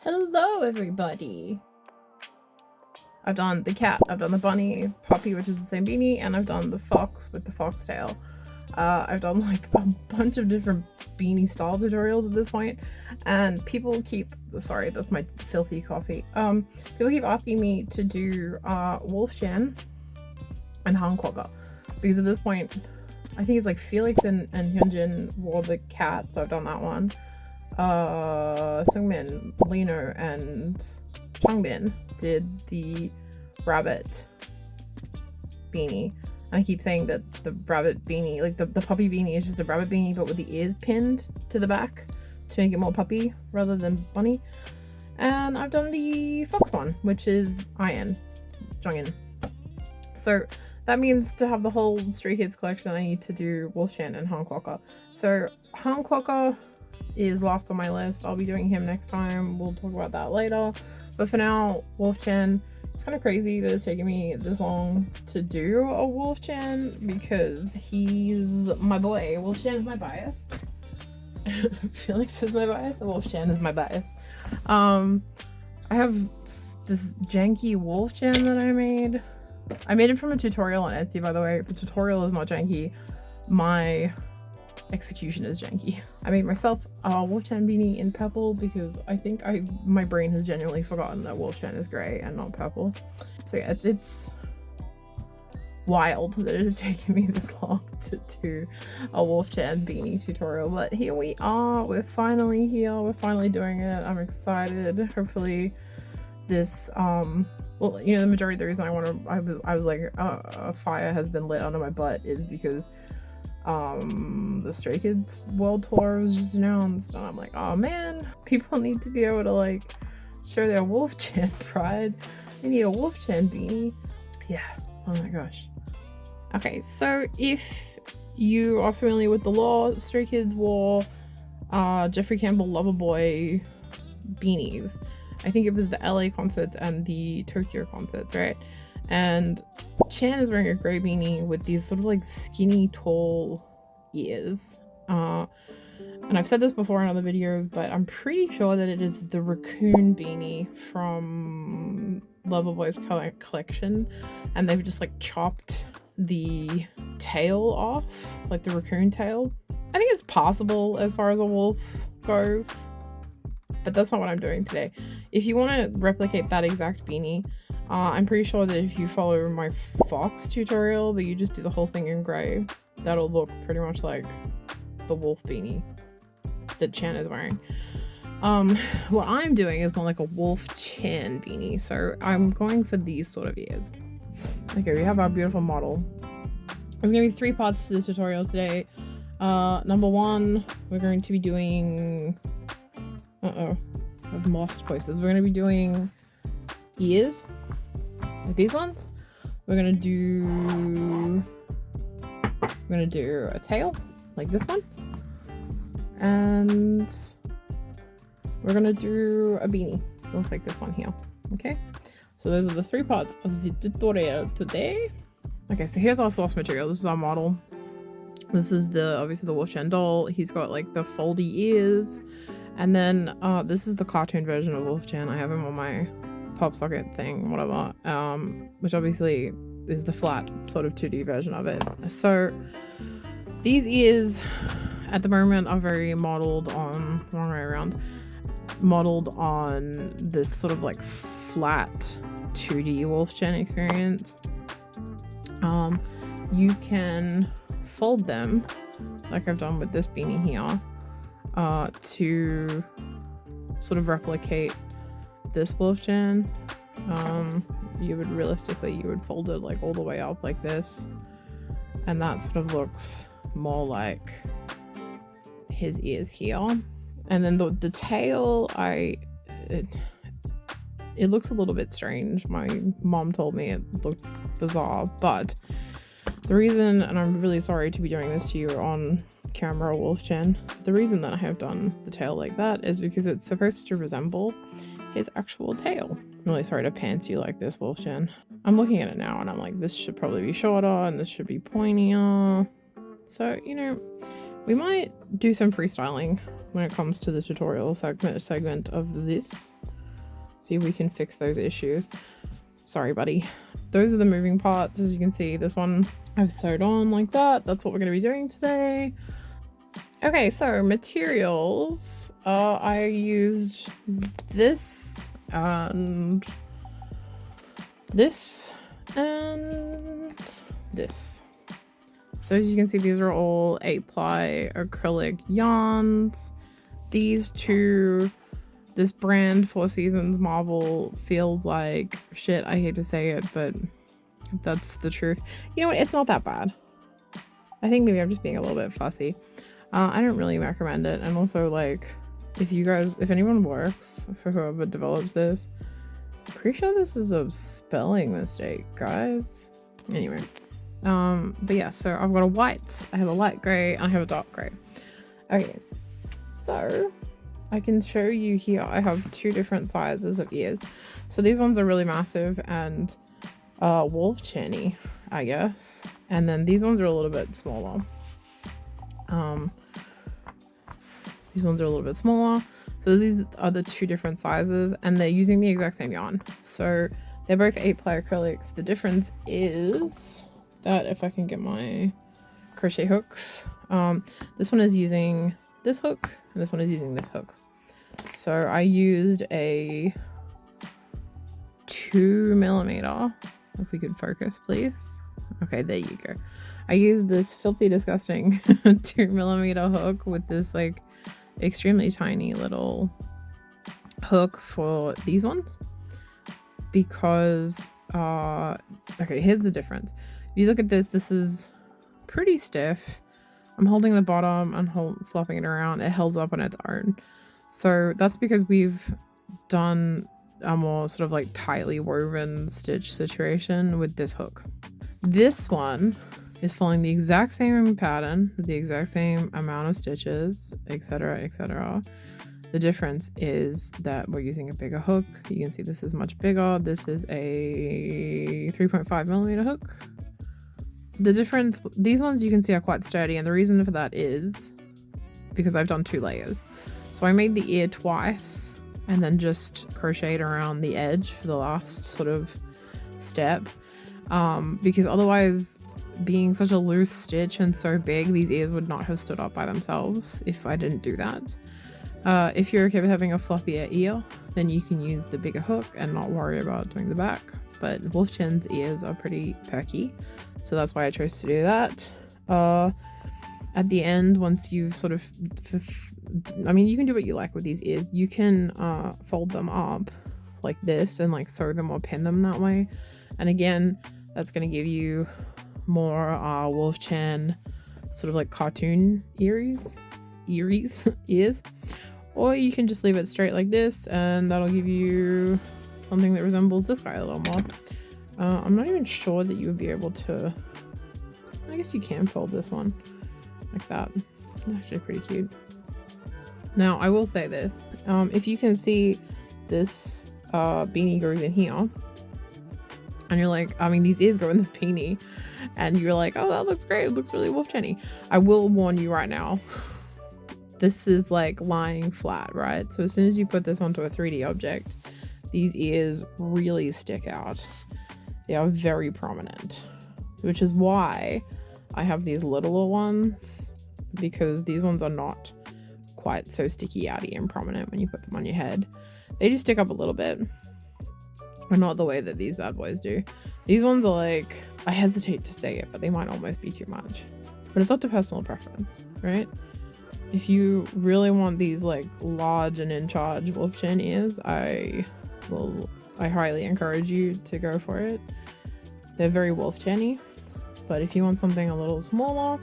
Hello everybody! I've done the cat, I've done the bunny, Poppy, which is the same beanie, and I've done the fox with the foxtail. I've done like a bunch of different beanie style tutorials at this point, and people keep, sorry, that's my filthy coffee. People keep asking me to do Wolf Chan and Han Kwokka, because at this point, I think it's like Felix and Hyunjin wore the cat, so I've done that one. Seungmin, Lino, and Changbin did the rabbit beanie. And I keep saying that the rabbit beanie, like the puppy beanie, is just a rabbit beanie but with the ears pinned to the back to make it more puppy rather than bunny. And I've done the fox one, which is Ian Jongin. So that means to have the whole Stray Kids collection, I need to do Wolf Chan and Han Kwokka. So Han Kwokka is last on my list. I'll be doing him next time. We'll talk about that later. But for now, Wolf Chan. It's kind of crazy that it's taken me this long to do a Wolf Chan because he's my boy. Wolf Chan is my bias. Felix is my bias, and Wolf Chan is my bias. I have this janky Wolf Chan that I made. I made it from a tutorial on Etsy, by the way. The tutorial is not janky. My execution is janky. I made myself a Wolf Chan beanie in purple because I think my brain has genuinely forgotten that Wolf Chan is grey and not purple. So yeah, it's wild that it has taken me this long to do a Wolf Chan beanie tutorial, but here we are. We're finally here. We're finally doing it. I'm excited. Hopefully this well, you know, the majority of the reason I was like a fire has been lit under my butt is because the Stray Kids World Tour was just announced, and I'm like, oh man, people need to be able to like show their Wolf Chan pride. They need a Wolf Chan beanie. Yeah, oh my gosh. Okay, so if you are familiar with the law, Stray Kids wore Jeffrey Campbell Loverboy beanies. I think it was the LA concert and the Tokyo concert, right? And Chan is wearing a grey beanie with these sort of like skinny, tall ears. And I've said this before in other videos, but I'm pretty sure that it is the raccoon beanie from Loverboy's collection. And they've just like chopped the tail off, like the raccoon tail. I think it's possible as far as a wolf goes, but that's not what I'm doing today. If you want to replicate that exact beanie, I'm pretty sure that if you follow my fox tutorial, but you just do the whole thing in grey, that'll look pretty much like the wolf beanie that Chan is wearing. What I'm doing is more like a Wolf Chan beanie, so I'm going for these sort of ears. Okay, we have our beautiful model. There's going to be 3 parts to this tutorial today. Number 1, we're going to be doing... I've lost voices. We're going to be doing ears. Like these ones. We're gonna do a tail like this one, and we're gonna do a beanie that looks like this one here. Okay, so those are the 3 parts of the tutorial today. Okay, so here's our source material. This is our model. This is obviously the Wolf Chan doll. He's got like the foldy ears, and then this is the cartoon version of Wolf Chan. I have him on my pop socket thing, whatever, which obviously is the flat sort of 2D version of it. So these ears at the moment are very modeled on, wrong way around, modeled on this sort of like flat 2D Wolf Chan experience. You can fold them like I've done with this beanie here to sort of replicate this Wolf Chan. You would fold it like all the way up like this, and that sort of looks more like his ears here. And then the tail, it looks a little bit strange. My mom told me it looked bizarre, but the reason, and I'm really sorry to be doing this to you on camera, Wolf Chan, the reason that I have done the tail like that is because it's supposed to resemble his actual tail. I'm really sorry to pants you like this, Wolf Chan. I'm looking at it now and I'm like, this should probably be shorter and this should be pointier. So, you know, we might do some freestyling when it comes to the tutorial segment of this. See if we can fix those issues. Sorry, buddy. Those are the moving parts. As you can see, this one I've sewed on like that. That's what we're going to be doing today. Okay, so materials. I used this and this and this. So as you can see, these are all 8-ply acrylic yarns. These two, this brand, Four Seasons Marvel, feels like shit. I hate to say it, but that's the truth. You know what? It's not that bad. I think maybe I'm just being a little bit fussy. I don't really recommend it. And also, like, if anyone works for whoever develops this, I'm pretty sure this is a spelling mistake, guys. Anyway, but yeah, so I've got a white, I have a light grey, and I have a dark grey. Okay, so I can show you here. I have 2 different sizes of ears. So these ones are really massive and wolf chinny, I guess. And then these ones are a little bit smaller. These ones are a little bit smaller. So these are the 2 different sizes, and they're using the exact same yarn. So they're both 8-ply acrylics. The difference is that if I can get my crochet hooks, this one is using this hook and this one is using this hook. So I used a 2mm. If we could focus, please. Okay, there you go. I used this filthy, disgusting 2mm hook with this like extremely tiny little hook for these ones, because okay, here's the difference. If you look at this, this is pretty stiff. I'm holding the bottom and flopping it around. It holds up on its own. So that's because we've done a more sort of like tightly woven stitch situation with this hook. This one is following the exact same pattern, the exact same amount of stitches, etc., etc. The difference is that we're using a bigger hook. You can see this is much bigger. This is a 3.5mm hook. The difference, these ones you can see are quite sturdy, and the reason for that is because I've done 2 layers. So I made the ear twice and then just crocheted around the edge for the last sort of step, because otherwise, being such a loose stitch and so big, these ears would not have stood up by themselves if I didn't do that. If you're okay with having a floppier ear, then you can use the bigger hook and not worry about doing the back. But Wolfchin's ears are pretty perky, so that's why I chose to do that. At the end, once you've sort of, I mean, you can do what you like with these ears. You can fold them up like this and like sew them or pin them that way. And again, that's going to give you more Wolfchin sort of like cartoon ears, or you can just leave it straight like this and that'll give you something that resembles this guy a little more. I'm not even sure that you would be able to, I guess you can fold this one like that. It's actually pretty cute. Now I will say this, if you can see this beanie goes in here, and you're like, I mean, these ears go in this beanie, and you're like, oh, that looks great, it looks really Wolfchin-y. I will warn you right now, this is like lying flat, right? So as soon as you put this onto a 3D object, these ears really stick out. They are very prominent, which is why I have these littler ones, because these ones are not quite so sticky outy and prominent when you put them on your head. They just stick up a little bit, but not the way that these bad boys do. These ones are like, I hesitate to say it, but they might almost be too much. But it's up to personal preference, right? If you really want these like large and in charge Wolfchin ears, I highly encourage you to go for it. They're very Wolfchin-y, but if you want something a little smaller,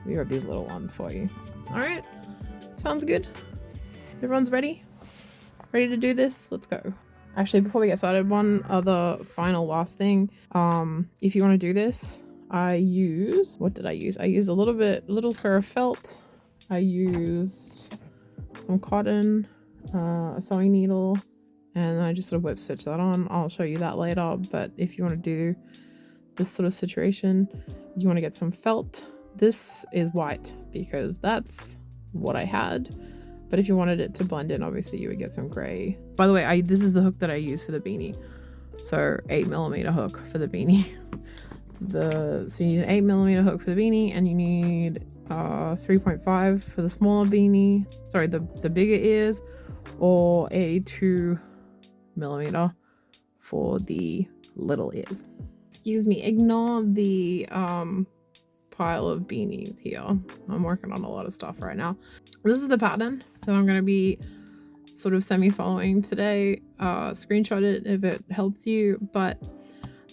we got these little ones for you. All right, sounds good. Everyone's ready to do this? Let's go. Actually, before we get started, one other last thing. If you want to do this, what did I use? I used a little square of felt. I used some cotton, a sewing needle, and I just sort of whip stitch that on. I'll show you that later, but if you want to do this sort of situation, you want to get some felt. This is white because that's what I had. But if you wanted it to blend in, obviously you would get some gray. By the way, this is the hook that I use for the beanie. So 8mm hook for the beanie. So you need an 8mm hook for the beanie, and you need 3.5 for the smaller beanie. Sorry, the bigger ears, or a 2mm for the little ears. Excuse me, ignore the pile of beanies here. I'm working on a lot of stuff right now. This is the pattern that I'm going to be sort of semi-following today. Screenshot it if it helps you, but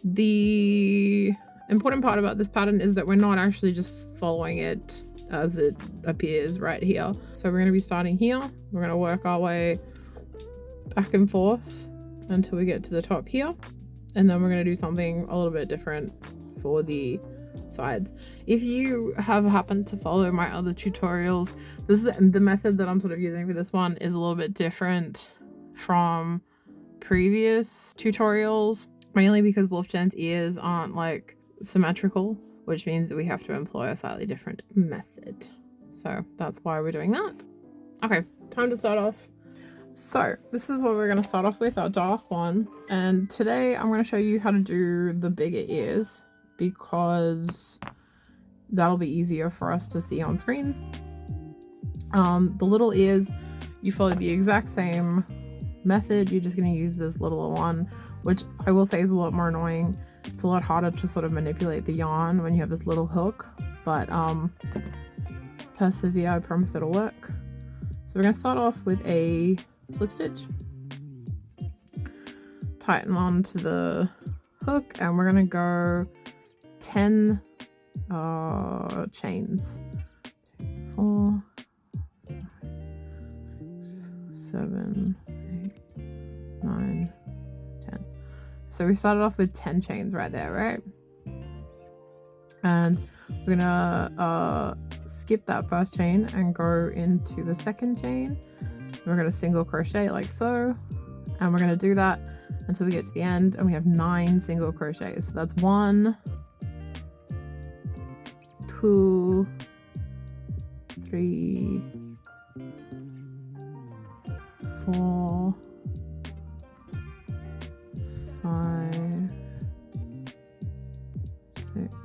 the important part about this pattern is that we're not actually just following it as it appears right here. So we're going to be starting here. We're going to work our way back and forth until we get to the top here, and then we're going to do something a little bit different for the sides. If you have happened to follow my other tutorials, this is the method that I'm sort of using for this one is a little bit different from previous tutorials, mainly because Wolfjan's ears aren't like symmetrical, which means that we have to employ a slightly different method. So that's why we're doing that. Okay, time to start off. So this is what we're going to start off with, our dark one. And today I'm going to show you how to do the bigger ears, because that'll be easier for us to see on screen. The little ears, you follow the exact same method. You're just going to use this little one, which I will say is a lot more annoying. It's a lot harder to sort of manipulate the yarn when you have this little hook, but persevere, I promise it'll work. So we're going to start off with a slip stitch, tighten onto the hook, and we're going to go 10 chains. 4, 7, 8, 9, 10. So we started off with 10 chains right there, right? And we're gonna skip that first chain and go into the second chain. We're gonna single crochet like so, and we're gonna do that until we get to the end, and we have 9 single crochets. So that's 1, 2, 3, 4, 5, 6,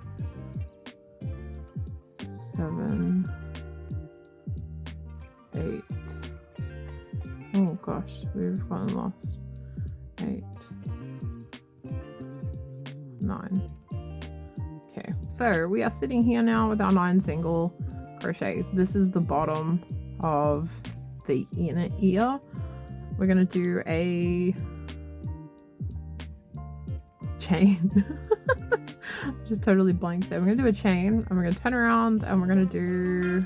7, 8. Oh gosh, we've gotten lost. 8, 9. Okay, so we are sitting here now with our 9 single crochets. This is the bottom of the inner ear. We're gonna do a chain. Just totally blank there. We're gonna do a chain, and we're gonna turn around, and we're gonna do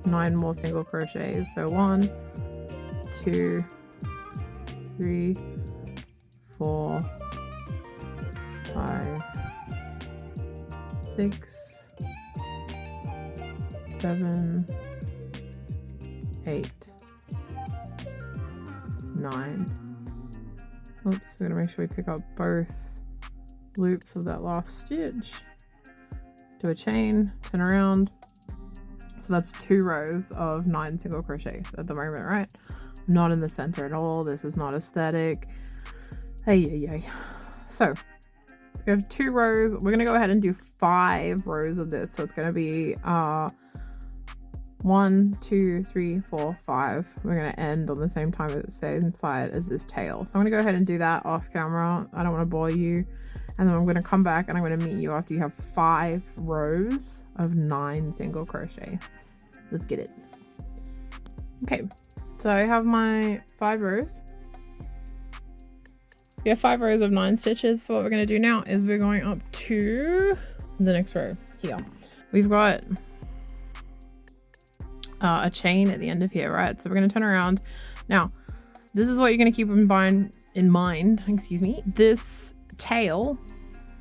9 more single crochets. So 1, 2, 3, 4, 5, 6, 7, 8, 9. Oops, we're gonna make sure we pick up both loops of that last stitch. Do a chain, turn around. So that's 2 rows of 9 single crochet at the moment, right? Not in the center at all. This is not aesthetic. Hey. So we have 2 rows. We're gonna go ahead and do 5 rows of this. So it's gonna be 1, 2, 3, 4, 5. We're gonna end on the same time as the same side as this tail. So I'm gonna go ahead and do that off camera. I don't want to bore you. And then I'm gonna come back and I'm gonna meet you after you have 5 rows of 9 single crochets. Let's get it. Okay, so I have my 5 rows. We have 5 rows of 9 stitches. So what we're gonna do now is we're going up to the next row here. We've got a chain at the end of here, right? So we're going to turn around. Now, this is what you're going to keep in mind, excuse me. This tail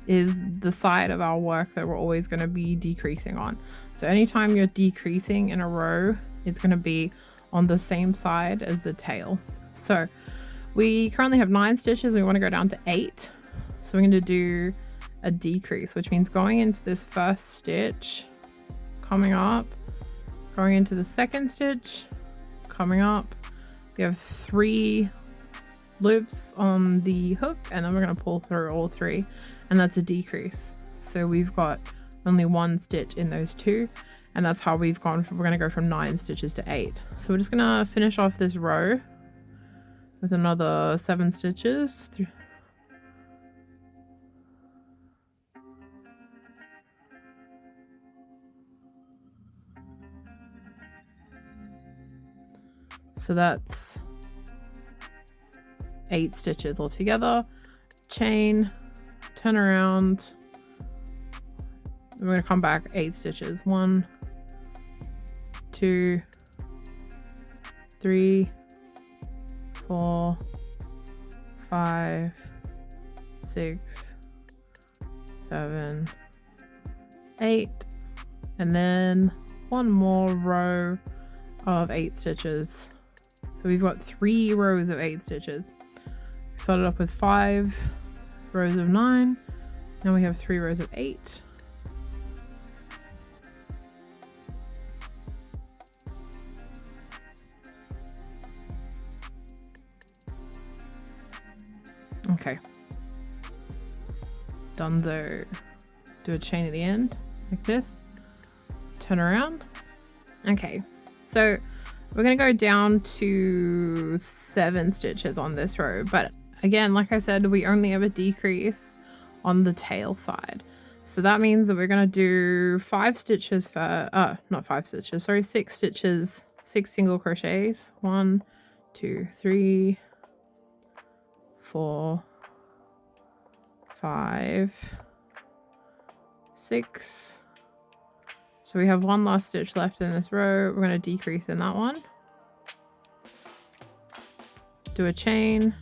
is the side of our work that we're always going to be decreasing on. So anytime you're decreasing in a row, it's going to be on the same side as the tail. So we currently have 9 stitches. We want to go down to 8. So we're going to do a decrease, which means going into this first stitch, coming up, going into the second stitch, coming up, we have 3 loops on the hook, and then we're going to pull through all 3, and that's a decrease. So we've got only 1 stitch in those 2, and that's how we're going to go from 9 stitches to 8. So we're just going to finish off this row with another 7 stitches. So that's 8 stitches altogether. Chain, turn around. We're going to come back 8 stitches. 1, 2, 3, 4, 5, 6, 7, 8, and then 1 more row of 8 stitches. So we've got 3 rows of 8 stitches. We started off with 5 rows of 9. Now we have 3 rows of 8. Okay. Donezo. Do a chain at the end like this. Turn around. Okay. So we're going to go down to 7 stitches on this row, but again, like I said, we only have a decrease on the tail side. So that means that we're going to do 5 stitches for, not 5 stitches, sorry, 6 stitches, 6 single crochets. 1, 2, 3, 4, 5, 6. So we have 1 last stitch left in this row. We're going to decrease in that one. Do a chain,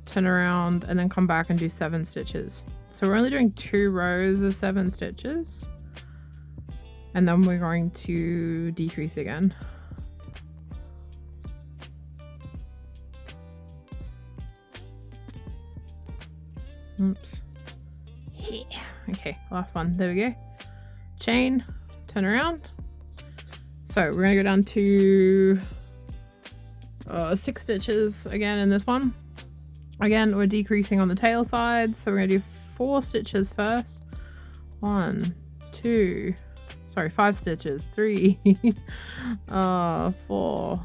turn around, and then come back and do 7 stitches. So we're only doing 2 rows of 7 stitches. And then we're going to decrease again. Oops. Yeah. Okay, last one. There we go. Chain, turn around. So we're gonna go down to 6 stitches again in this one. Again, we're decreasing on the tail side, so we're gonna do 4 stitches first. 1, 2, sorry, 5 stitches. 3, 4,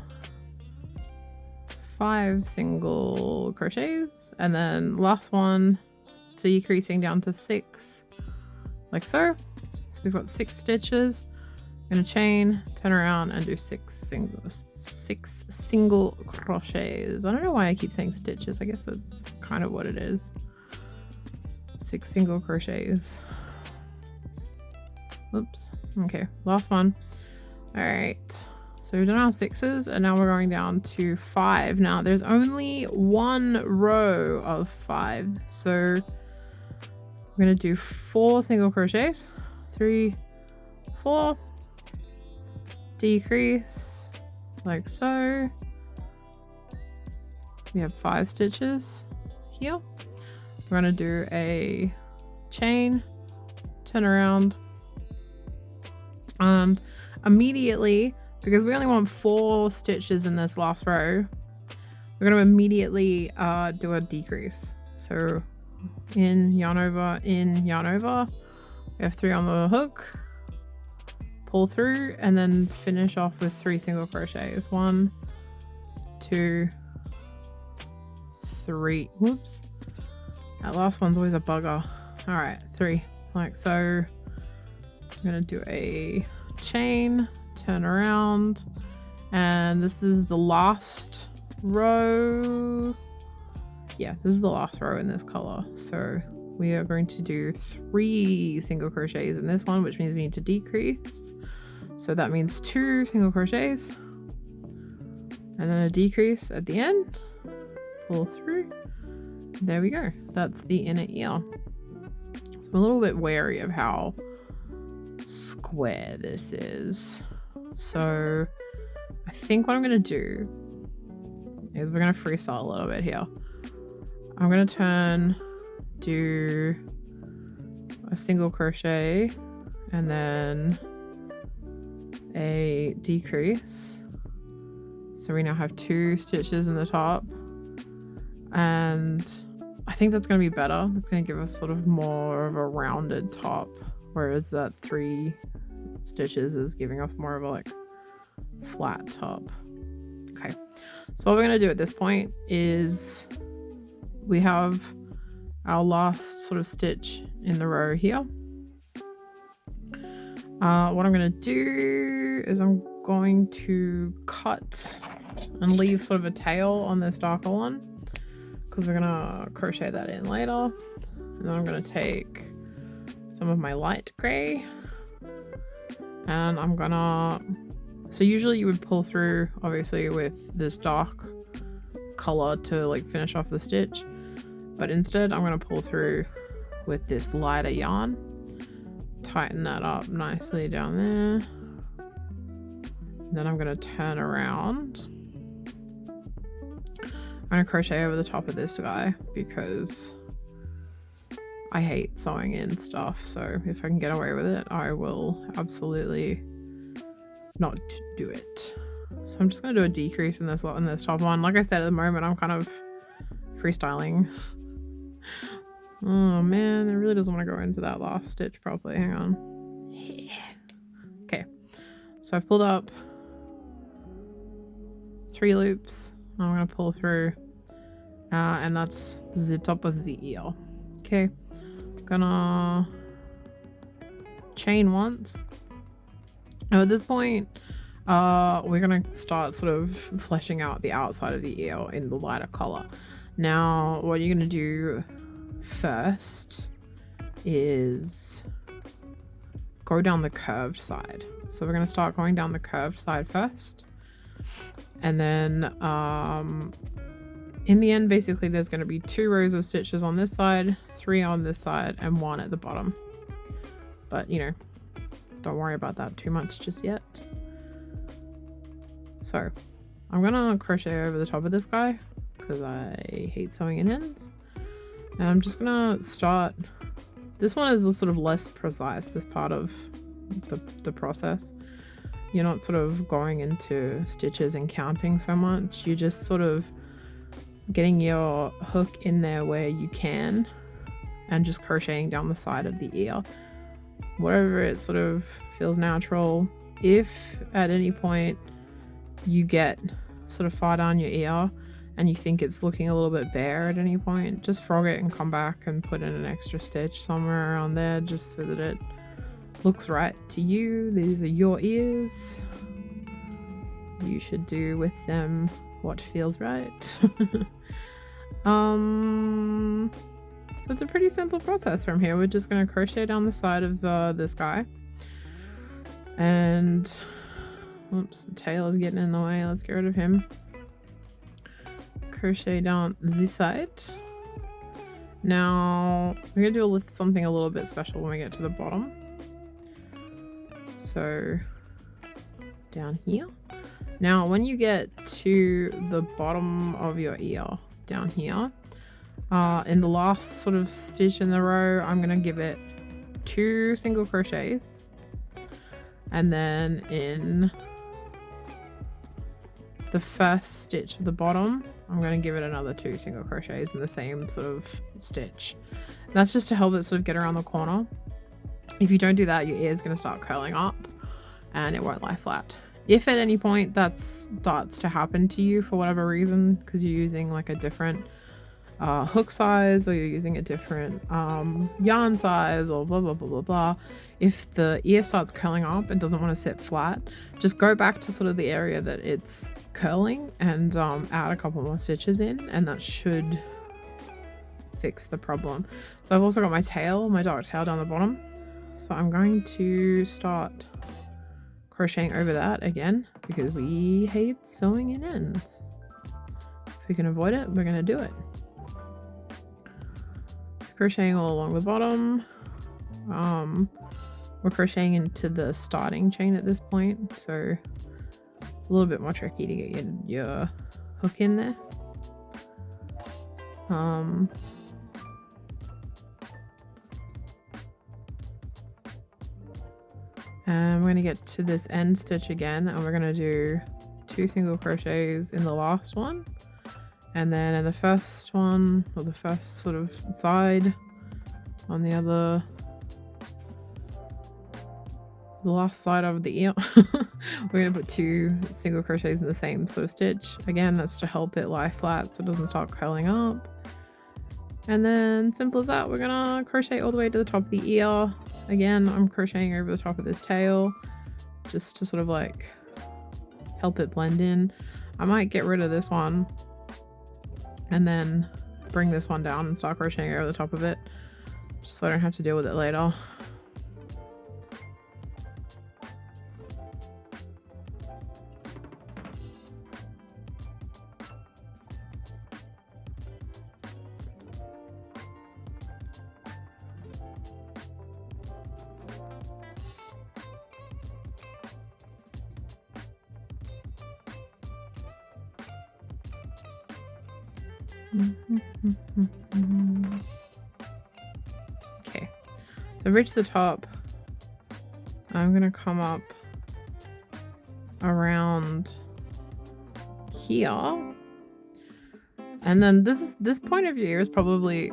5 single crochets, and then last one, decreasing down to 6, like so. So we've got 6 stitches. I'm gonna chain, turn around, and do 6 single crochets. I don't know why I keep saying stitches. I guess that's kind of what it is. 6 single crochets. Oops. Okay, last one. All right. So we've done our 6s, and now we're going down to 5. Now there's only 1 row of 5, so we're gonna do 4 single crochets. 3, 4, decrease like so. We have 5 stitches here. We're going to do a chain, turn around, and immediately, because we only want 4 stitches in this last row, we're going to immediately do a decrease. So in, yarn over, in, yarn over. We have 3 on the hook, pull through, and then finish off with 3 single crochets. 1, 2, 3. Whoops. That last one's always a bugger. All right, 3, like so. I'm gonna do a chain, turn around, and this is the last row. Yeah, this is the last row in this color. So we are going to do 3 single crochets in this one, which means we need to decrease. So that means 2 single crochets and then a decrease at the end. Pull through. There we go. That's the inner ear. So I'm a little bit wary of how square this is. So I think what I'm going to do is we're going to freestyle a little bit here. I'm going to do a single crochet and then a decrease. So we now have 2 stitches in the top, and I think that's going to be better. That's going to give us sort of more of a rounded top, whereas that 3 stitches is giving us more of a like flat top. Okay, so what we're going to do at this point is we have our last sort of stitch in the row here. What I'm going to do is I'm going to cut and leave sort of a tail on this darker one, because we're going to crochet that in later. And then I'm going to take some of my light grey, and I'm going to... So usually you would pull through, obviously, with this dark colour to like finish off the stitch. But instead I'm going to pull through with this lighter yarn. Tighten that up nicely down there. Then I'm going to turn around. I'm going to crochet over the top of this guy because I hate sewing in stuff. So if I can get away with it, I will absolutely not do it. So I'm just going to do a decrease in this top one. Like I said, at the moment I'm kind of freestyling. Oh man, it really doesn't want to go into that last stitch properly. Hang on. Okay, so I've pulled up 3 loops. I'm going to pull through, and that's the top of the ear. Okay, gonna chain once. Now at this point, we're going to start sort of fleshing out the outside of the ear in the lighter color. Now, what you're going to do first is go down the curved side. So we're going to start going down the curved side first, and then in the end basically there's going to be 2 rows of stitches on this side, 3 on this side, and 1 at the bottom. But you know, don't worry about that too much just yet. So I'm gonna crochet over the top of this guy because I hate sewing in ends. And I'm just gonna start, this one is sort of less precise, this part of the process. You're not sort of going into stitches and counting so much, you're just sort of getting your hook in there where you can and just crocheting down the side of the ear. Whatever it sort of feels natural. If at any point you get sort of far down your ear and you think it's looking a little bit bare at any point, just frog it and come back and put in an extra stitch somewhere around there just so that it looks right to you. These are your ears. You should do with them what feels right. So it's a pretty simple process from here. We're just going to crochet down the side of this guy. And oops, the tail is getting in the way. Let's get rid of him. Crochet down this side. Now we're gonna do something a little bit special when we get to the bottom. So down here. Now when you get to the bottom of your ear down here, in the last sort of stitch in the row, I'm gonna give it 2 single crochets, and then in the first stitch of the bottom I'm going to give it another 2 single crochets in the same sort of stitch. And that's just to help it sort of get around the corner. If you don't do that, your ear is going to start curling up and it won't lie flat. If at any point that starts to happen to you for whatever reason, because you're using like a different hook size, or you're using a different yarn size, or blah blah blah blah blah, if the ear starts curling up and doesn't want to sit flat, just go back to sort of the area that it's curling and add a couple more stitches in, and that should fix the problem. So I've also got my tail, my dark tail down the bottom, so I'm going to start crocheting over that again because we hate sewing in ends. If we can avoid it, we're going to do it. Crocheting all along the bottom. We're crocheting into the starting chain at this point, so it's a little bit more tricky to get your hook in there. And we're going to get to this end stitch again, and we're going to do 2 single crochets in the last one, and then in the first one, or the first sort of side on the other, the last side of the ear, we're going to put 2 single crochets in the same sort of stitch. Again, that's to help it lie flat so it doesn't start curling up. And then, simple as that, we're gonna crochet all the way to the top of the ear. Again, I'm crocheting over the top of this tail just to sort of like help it blend in. I might get rid of this one and then bring this one down and start crocheting over the top of it, just so I don't have to deal with it later. Okay, so reach the top. I'm gonna come up around here, and then this point of view is probably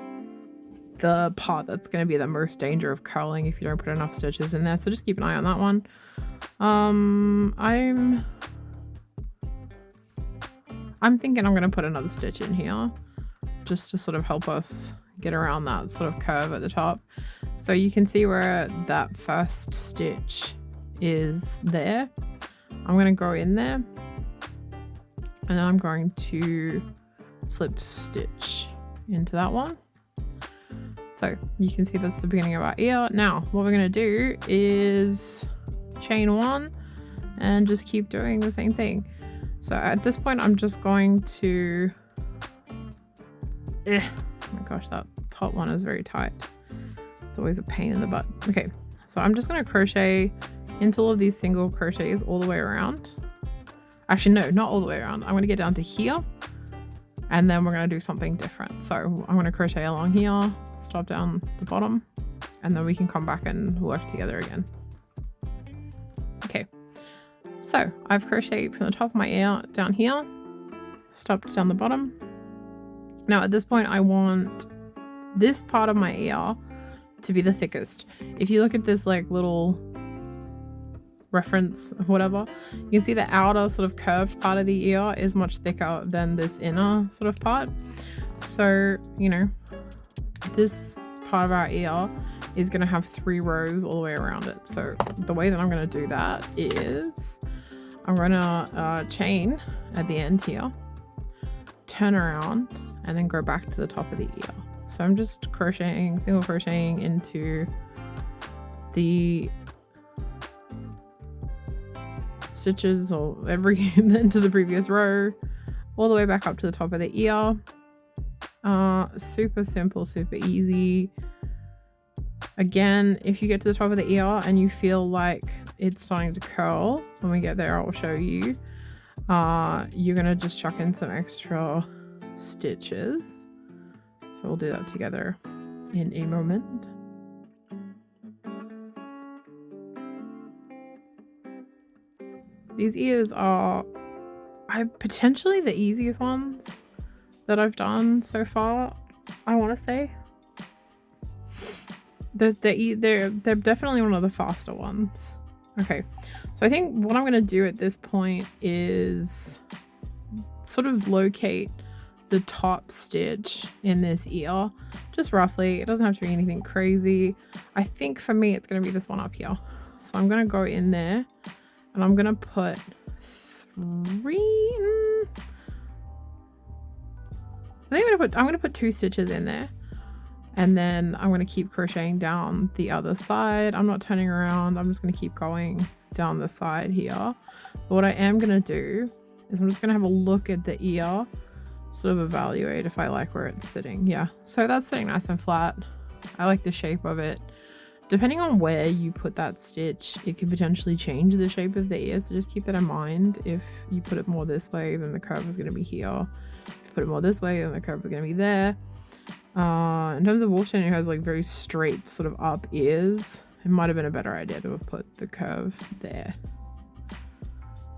the part that's going to be the most danger of curling if you don't put enough stitches in there, so just keep an eye on that one. I'm thinking I'm going to put another stitch in here just to sort of help us get around that sort of curve at the top. So you can see where that first stitch is there. I'm going to go in there, and then I'm going to slip stitch into that one. So you can see that's the beginning of our ear. Now what we're going to do is chain 1 and just keep doing the same thing. So at this point I'm just going to oh my gosh, that top one is very tight. It's always a pain in the butt. Okay, so I'm just going to crochet into all of these single crochets all the way around. Actually no, not all the way around. I'm going to get down to here, and then we're going to do something different. So I'm going to crochet along here, stop down the bottom, and then we can come back and work together again. Okay, so I've crocheted from the top of my ear down here, stopped down the bottom. Now at this point I want this part of my ear to be the thickest. If you look at this like little reference, whatever, you can see the outer sort of curved part of the ear is much thicker than this inner sort of part. So, you know, this part of our ear is going to have 3 rows all the way around it. So the way that I'm going to do that is I'm going to chain at the end here, turn around, and then go back to the top of the ear. So I'm just crocheting, single crocheting into the stitches or into the previous row, all the way back up to the top of the ear. Super simple, super easy. Again, if you get to the top of the ear and you feel like it's starting to curl, when we get there I'll show you, you're gonna just chuck in some extra stitches. So we'll do that together in a moment. These ears are potentially the easiest ones that I've done so far, I want to say. They're definitely one of the faster ones. Okay, so I think what I'm going to do at this point is sort of locate the top stitch in this ear, just roughly. It doesn't have to be anything crazy. I think for me it's going to be this one up here. So I'm going to go in there and I'm going to put 3... I think I'm going to put 2 stitches in there, and then I'm going to keep crocheting down the other side. I'm not turning around. I'm just going to keep going down the side here. But what I am going to do is I'm just going to have a look at the ear, sort of evaluate if I like where it's sitting. Yeah, so that's sitting nice and flat. I like the shape of it. Depending on where you put that stitch, it could potentially change the shape of the ear, so just keep that in mind. If you put it more this way, then the curve is going to be here. If you put it more this way, then the curve is going to be there. In terms of Wolfchain, it has like very straight sort of up ears, it might have been a better idea to have put the curve there,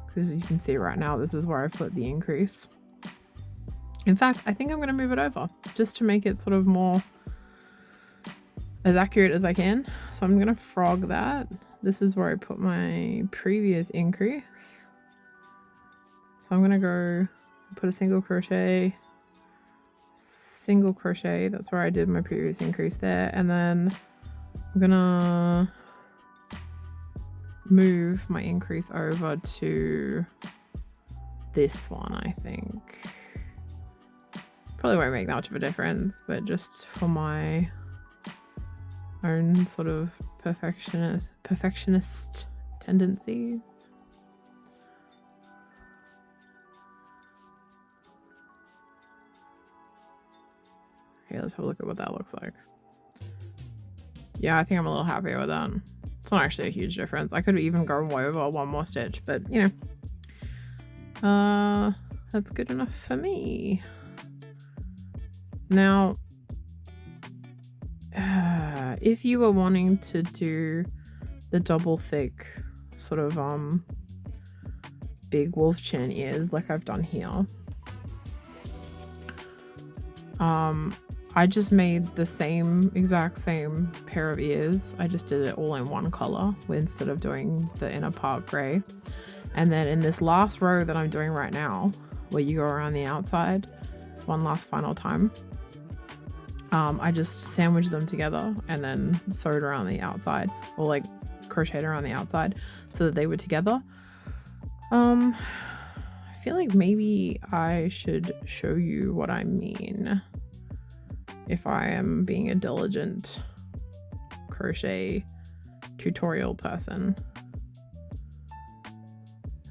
because you can see right now this is where I've put the increase. In fact, I think I'm going to move it over just to make it sort of more as accurate as I can. So I'm going to frog that. This is where I put my previous increase. So I'm going to go put a single crochet, that's where I did my previous increase there, and then I'm gonna move my increase over to this one. I think probably won't make that much of a difference, but just for my own sort of perfectionist tendencies. Okay, let's have a look at what that looks like. Yeah, I think I'm a little happier with that. It's not actually a huge difference. I could even go over one more stitch, but you know, that's good enough for me. Now, if you were wanting to do the double thick sort of big wolf chin ears like I've done here, I just made the exact same pair of ears. I just did it all in one color instead of doing the inner part gray. And then in this last row that I'm doing right now, where you go around the outside one last final time, I just sandwiched them together and then sewed around the outside, or like crocheted around the outside so that they were together. I feel like maybe I should show you what I mean if I am being a diligent crochet tutorial person.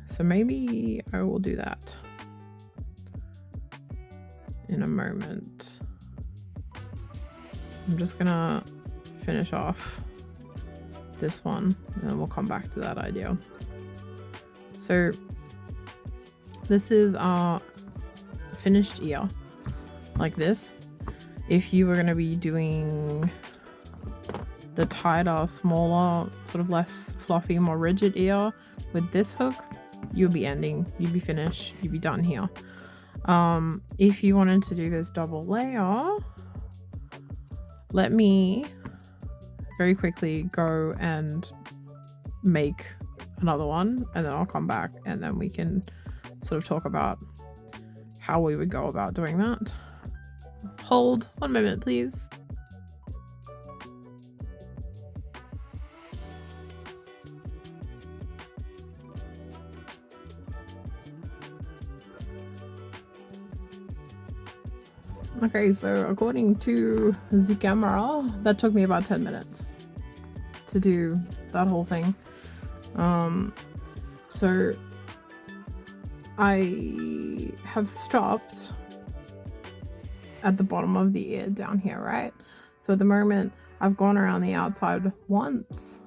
So maybe I will do that in a moment. I'm just gonna finish off this one and then we'll come back to that idea. So this is our finished ear, like this. If you were going to be doing the tighter, smaller, sort of less fluffy, more rigid ear with this hook, you'd be finished, you'd be done here. If you wanted to do this double layer, let me very quickly go and make another one, and then I'll come back and then we can sort of talk about how we would go about doing that. Hold 1 moment, please. Okay, so according to the camera, that took me about 10 minutes to do that whole thing. So I have stopped at the bottom of the ear down here, right? So at the moment I've gone around the outside once.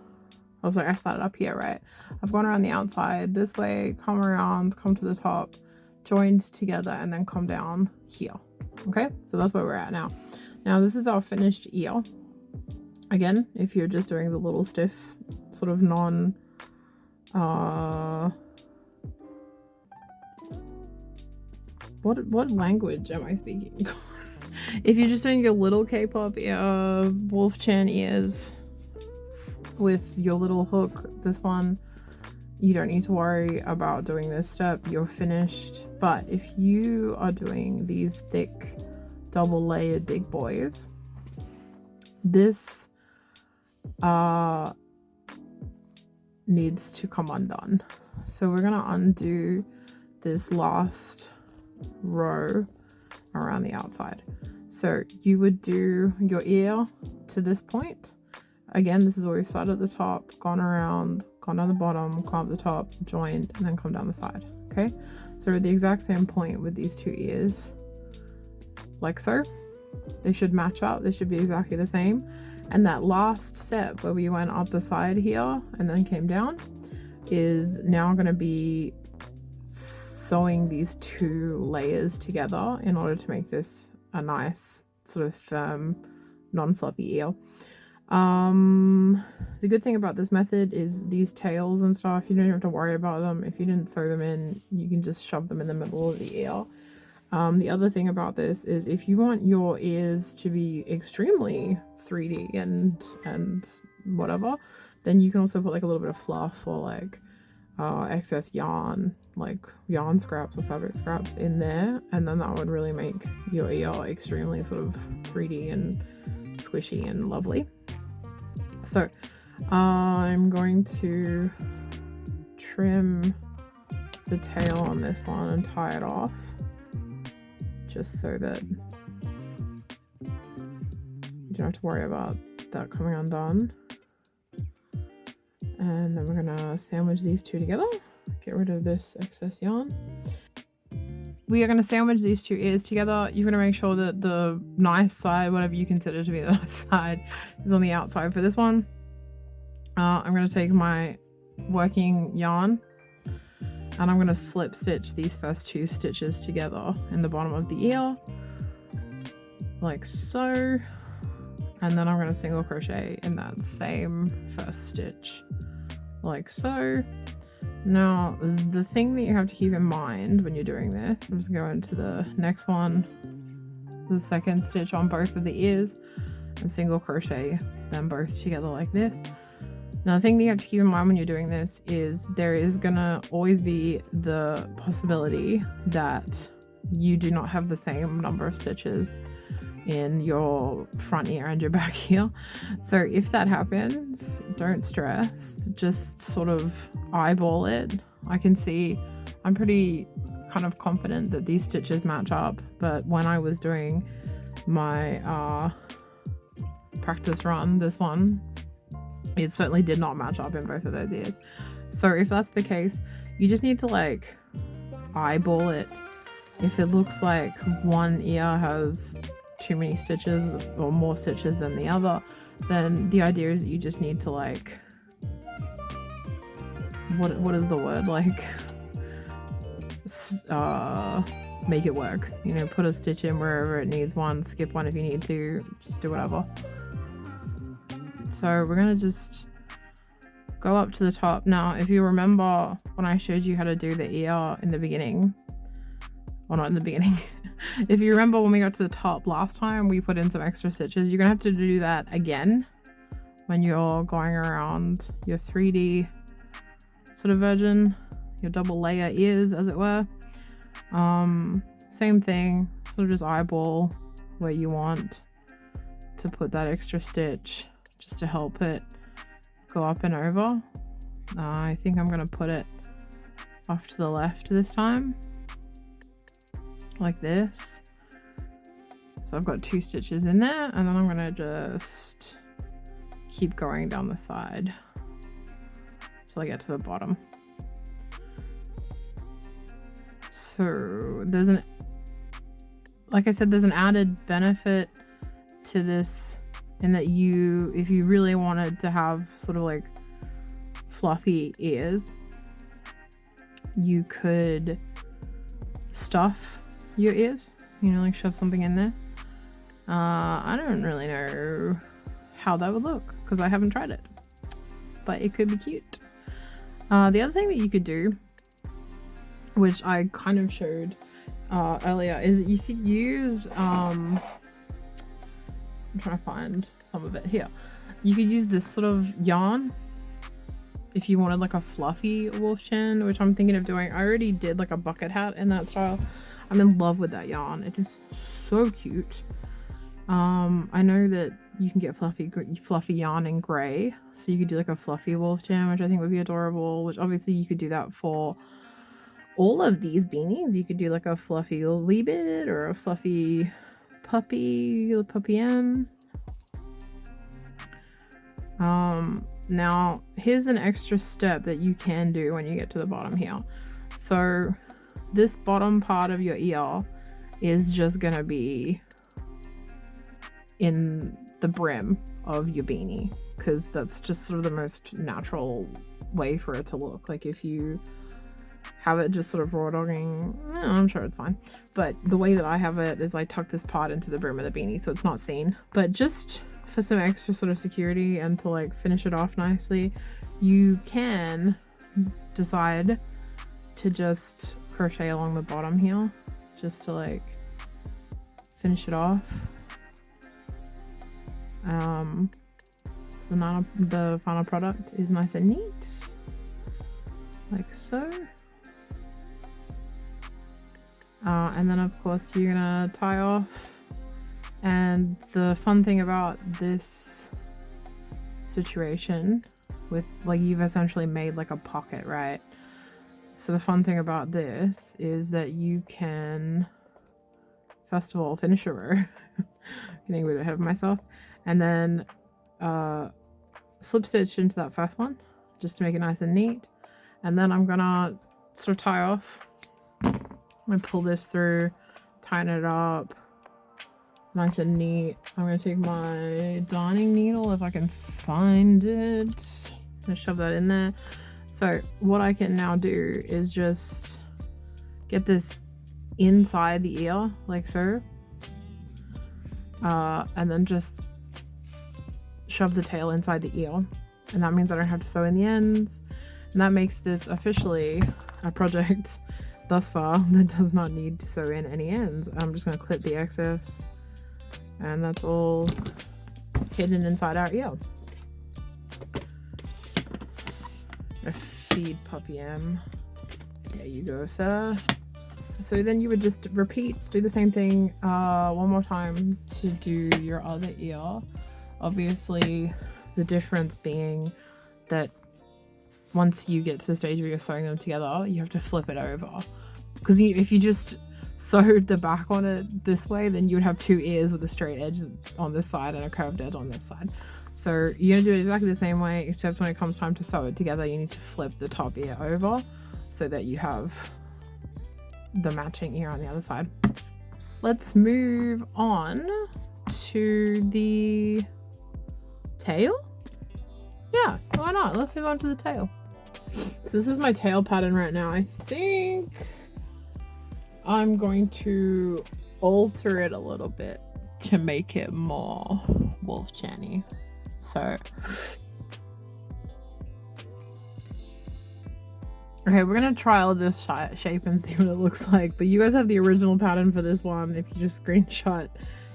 Oh, sorry, I started up here, right? I've gone around the outside this way, come around, come to the top, joined together, and then come down here. Okay, so that's where we're at now. Now this is our finished ear. Again, if you're just doing the little stiff sort of non what language am I speaking? If you're just doing your little K-pop wolf chin ears with your little hook, this one, you don't need to worry about doing this step. You're finished. But if you are doing these thick double layered big boys, this needs to come undone. So we're gonna undo this last row around the outside. So you would do your ear to this point. Again, this is where we started at the top, gone around, gone down the bottom, come up the top, joined, and then come down the side. Okay, so we're at the exact same point with these two ears, like so. They should match up, they should be exactly the same. And that last step where we went up the side here and then came down is now going to be sewing these two layers together in order to make this a nice sort of firm non-floppy ear. The good thing about this method is these tails and stuff, you don't have to worry about them. If you didn't sew them in, you can just shove them in the middle of the ear. The other thing about this is if you want your ears to be extremely 3D and whatever, then you can also put like a little bit of fluff or like excess yarn, like yarn scraps or fabric scraps in there, and then that would really make your ear extremely sort of 3D and squishy and lovely. So I'm going to trim the tail on this one and tie it off, just so that you don't have to worry about that coming undone. And then we're gonna sandwich these two together, get rid of this excess yarn. We are going to sandwich these two ears together. You're going to make sure that the nice side, whatever you consider to be the nice side, is on the outside for this one. I'm going to take my working yarn and I'm going to slip stitch these first two stitches together in the bottom of the ear, like so. And then I'm going to single crochet in that same first stitch, like so. Now, the thing that you have to keep in mind when you're doing this, I'm just going to the next one, the second stitch on both of the ears, and single crochet them both together like this. Now, the thing that you have to keep in mind when you're doing this is there is gonna always be the possibility that you do not have the same number of stitches in your front ear and your back ear. So if that happens, don't stress, just sort of eyeball it. I can see, I'm pretty kind of confident that these stitches match up, but when I was doing my practice run, this one, it certainly did not match up in both of those ears. So if that's the case, you just need to like eyeball it. If it looks like one ear has too many stitches or more stitches than the other, then the idea is that you just need to like, what is the word, like make it work, you know, put a stitch in wherever it needs one, skip one if you need to, just do whatever. So we're gonna just go up to the top. Now if you remember when I showed you how to do the ear in the beginning, well, not in the beginning. If you remember when we got to the top last time, we put in some extra stitches. You're gonna have to do that again when you're going around your 3D sort of version, your double layer ears, as it were. Same thing, sort of just eyeball where you want to put that extra stitch just to help it go up and over. I think I'm gonna put it off to the left this time, like this. So I've got 2 stitches in there, and then I'm gonna just keep going down the side till I get to the bottom. So there's an, like I said, there's an added benefit to this in that you, if you really wanted to have sort of like fluffy ears, you could stuff your ears, you know, like shove something in there. I don't really know how that would look because I haven't tried it, but it could be cute. The other thing that you could do, which I kind of showed earlier, is that you could use I'm trying to find some of it here. You could use this sort of yarn if you wanted like a fluffy wolf chin, which I'm thinking of doing. I already did like a bucket hat in that style. I'm in love with that yarn. It is so cute. I know that you can get fluffy yarn in grey, so you could do like a fluffy wolf chin, which I think would be adorable, which obviously you could do that for all of these beanies. You could do like a fluffy Leebit or a fluffy puppy M. Now here's an extra step that you can do when you get to the bottom here. So this bottom part of your ear is just gonna be in the brim of your beanie, because that's just sort of the most natural way for it to look. Like if you have it just sort of raw dogging, I'm sure it's fine, but the way that I have it is I tuck this part into the brim of the beanie so it's not seen. But just for some extra sort of security and to like finish it off nicely, you can decide to just crochet along the bottom here just to like finish it off. So the final product is nice and neat, like so. And then of course you're gonna tie off. And the fun thing about this situation with like, you've essentially made like a pocket, right? So the fun thing about this is that you can, first of all, finish a row. Getting a bit ahead of myself. And then slip stitch into that first one just to make it nice and neat. And then I'm gonna sort of tie off. I'm gonna pull this through, tighten it up nice and neat. I'm gonna take my darning needle if I can find it. I'm gonna shove that in there. So what I can now do is just get this inside the ear like so, and then just shove the tail inside the ear, and that means I don't have to sew in the ends, and that makes this officially a project thus far that does not need to sew in any ends. I'm just going to clip the excess, and that's all hidden inside our ear. Feed puppy M. There you go, sir. So then you would just repeat, do the same thing one more time to do your other ear. Obviously, the difference being that once you get to the stage where you're sewing them together, you have to flip it over. Because if you just sewed the back on it this way, then you would have two ears with a straight edge on this side and a curved edge on this side. So you're going to do it exactly the same way, except when it comes time to sew it together, you need to flip the top ear over so that you have the matching ear on the other side. Let's move on to the tail. Yeah, why not? Let's move on to the tail. So this is my tail pattern right now. I think I'm going to alter it a little bit to make it more wolf chan-y. So okay, we're gonna trial this shape and see what it looks like, but you guys have the original pattern for this one if you just screenshot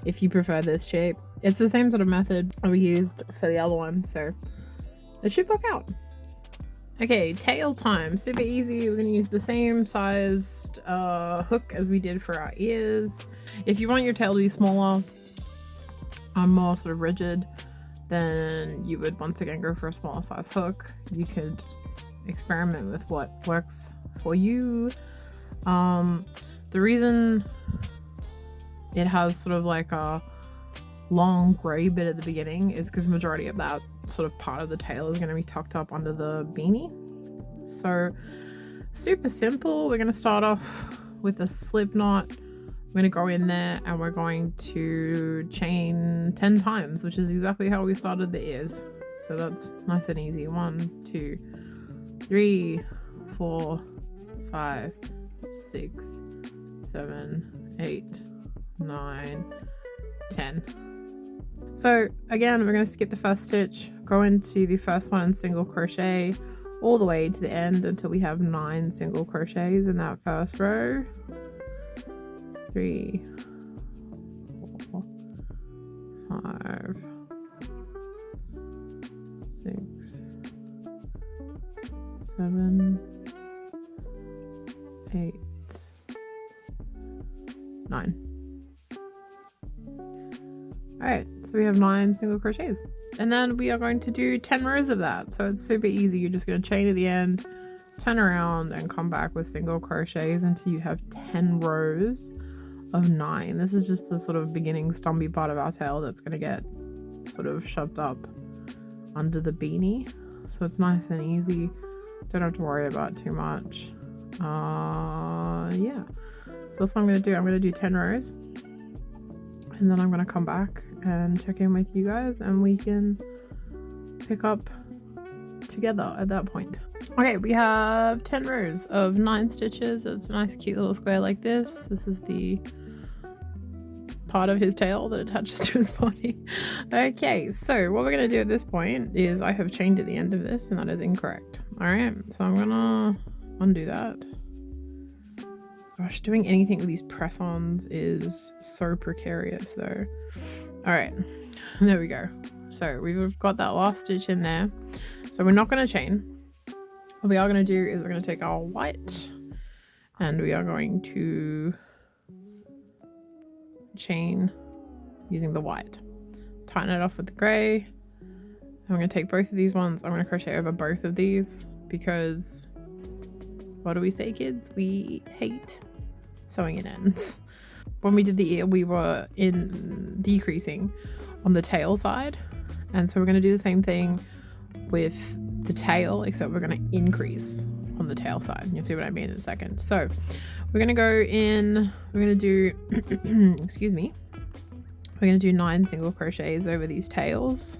if you prefer this shape. It's the same sort of method we used for the other one, so it should work out. Okay, tail time. Super easy. We're gonna use the same sized hook as we did for our ears. If you want your tail to be smaller and more sort of rigid, then you would once again go for a smaller size hook. You could experiment with what works for you. The reason it has sort of like a long grey bit at the beginning is because the majority of that sort of part of the tail is going to be tucked up under the beanie. So super simple. We're going to start off with a slip knot. We're going to go in there and we're going to chain 10 times, which is exactly how we started the ears. So that's nice and easy. 1, 2, 3, 4, 5, 6, 7, 8, 9, 10. So again, we're going to skip the first stitch, go into the first one and single crochet all the way to the end until we have 9 single crochets in that first row. 3, 4, 5, 6, 7, 8, 9. Alright, so we have 9 single crochets. And then we are going to do 10 rows of that. So it's super easy. You're just going to chain to the end, turn around, and come back with single crochets until you have 10 rows of 9. This is just the sort of beginning stumpy part of our tail that's going to get sort of shoved up under the beanie. So it's nice and easy. Don't have to worry about too much. Yeah. So that's what I'm going to do. I'm going to do 10 rows. And then I'm going to come back and check in with you guys and we can pick up together at that point. Okay, we have 10 rows of 9 stitches. It's a nice cute little square like this. This is the part of his tail that attaches to his body. Okay, so what we're going to do at this point is I have chained at the end of this, and that is incorrect. All right, so I'm going to undo that. Gosh, doing anything with these press-ons is so precarious though. All right, there we go. So we've got that last stitch in there. So we're not going to chain. What we are going to do is we're going to take our white and we are going to chain using the white. Tighten it off with the grey. I'm going to take both of these ones. I'm going to crochet over both of these because what do we say, kids? We hate sewing in ends. When we did the ear, we were decreasing on the tail side, and so we're going to do the same thing with the tail, except we're going to increase on the tail side. You'll see what I mean in a second. So we're going to go in, we're going to do excuse me, we're going to do 9 single crochets over these tails.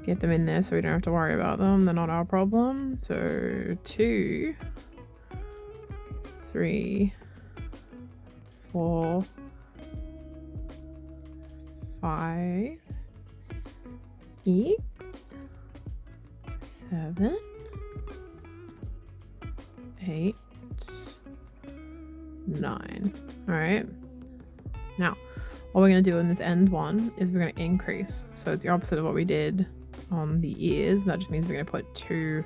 Get them in there so we don't have to worry about them. They're not our problem. So 2, 3, 4, 5, 6, 7, 8, 9. All right. Now, what we're going to do in this end one is we're going to increase. So it's the opposite of what we did on the ears. That just means we're going to put 2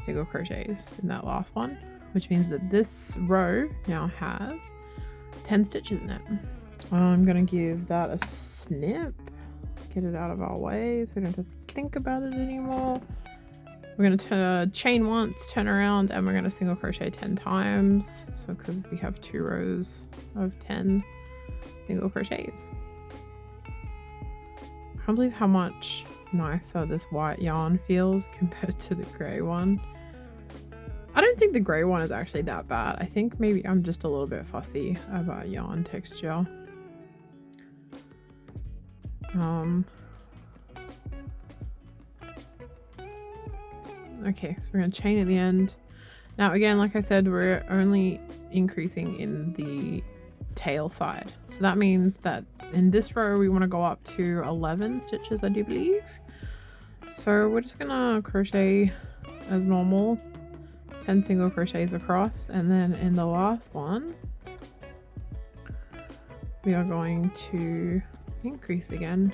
single crochets in that last one, which means that this row now has 10 stitches in it. I'm going to give that a snip, get it out of our way so we don't have to think about it anymore. We're going to chain once, turn around, and we're going to single crochet 10 times. So because we have 2 rows of 10 single crochets. I can't believe how much nicer this white yarn feels compared to the grey one. I don't think the grey one is actually that bad. I think maybe I'm just a little bit fussy about yarn texture. Okay, so we're going to chain at the end. Now again, like I said, we're only increasing in the tail side. So that means that in this row we want to go up to 11 stitches, I do believe. So we're just gonna crochet as normal, 10 single crochets across, and then in the last one we are going to increase again.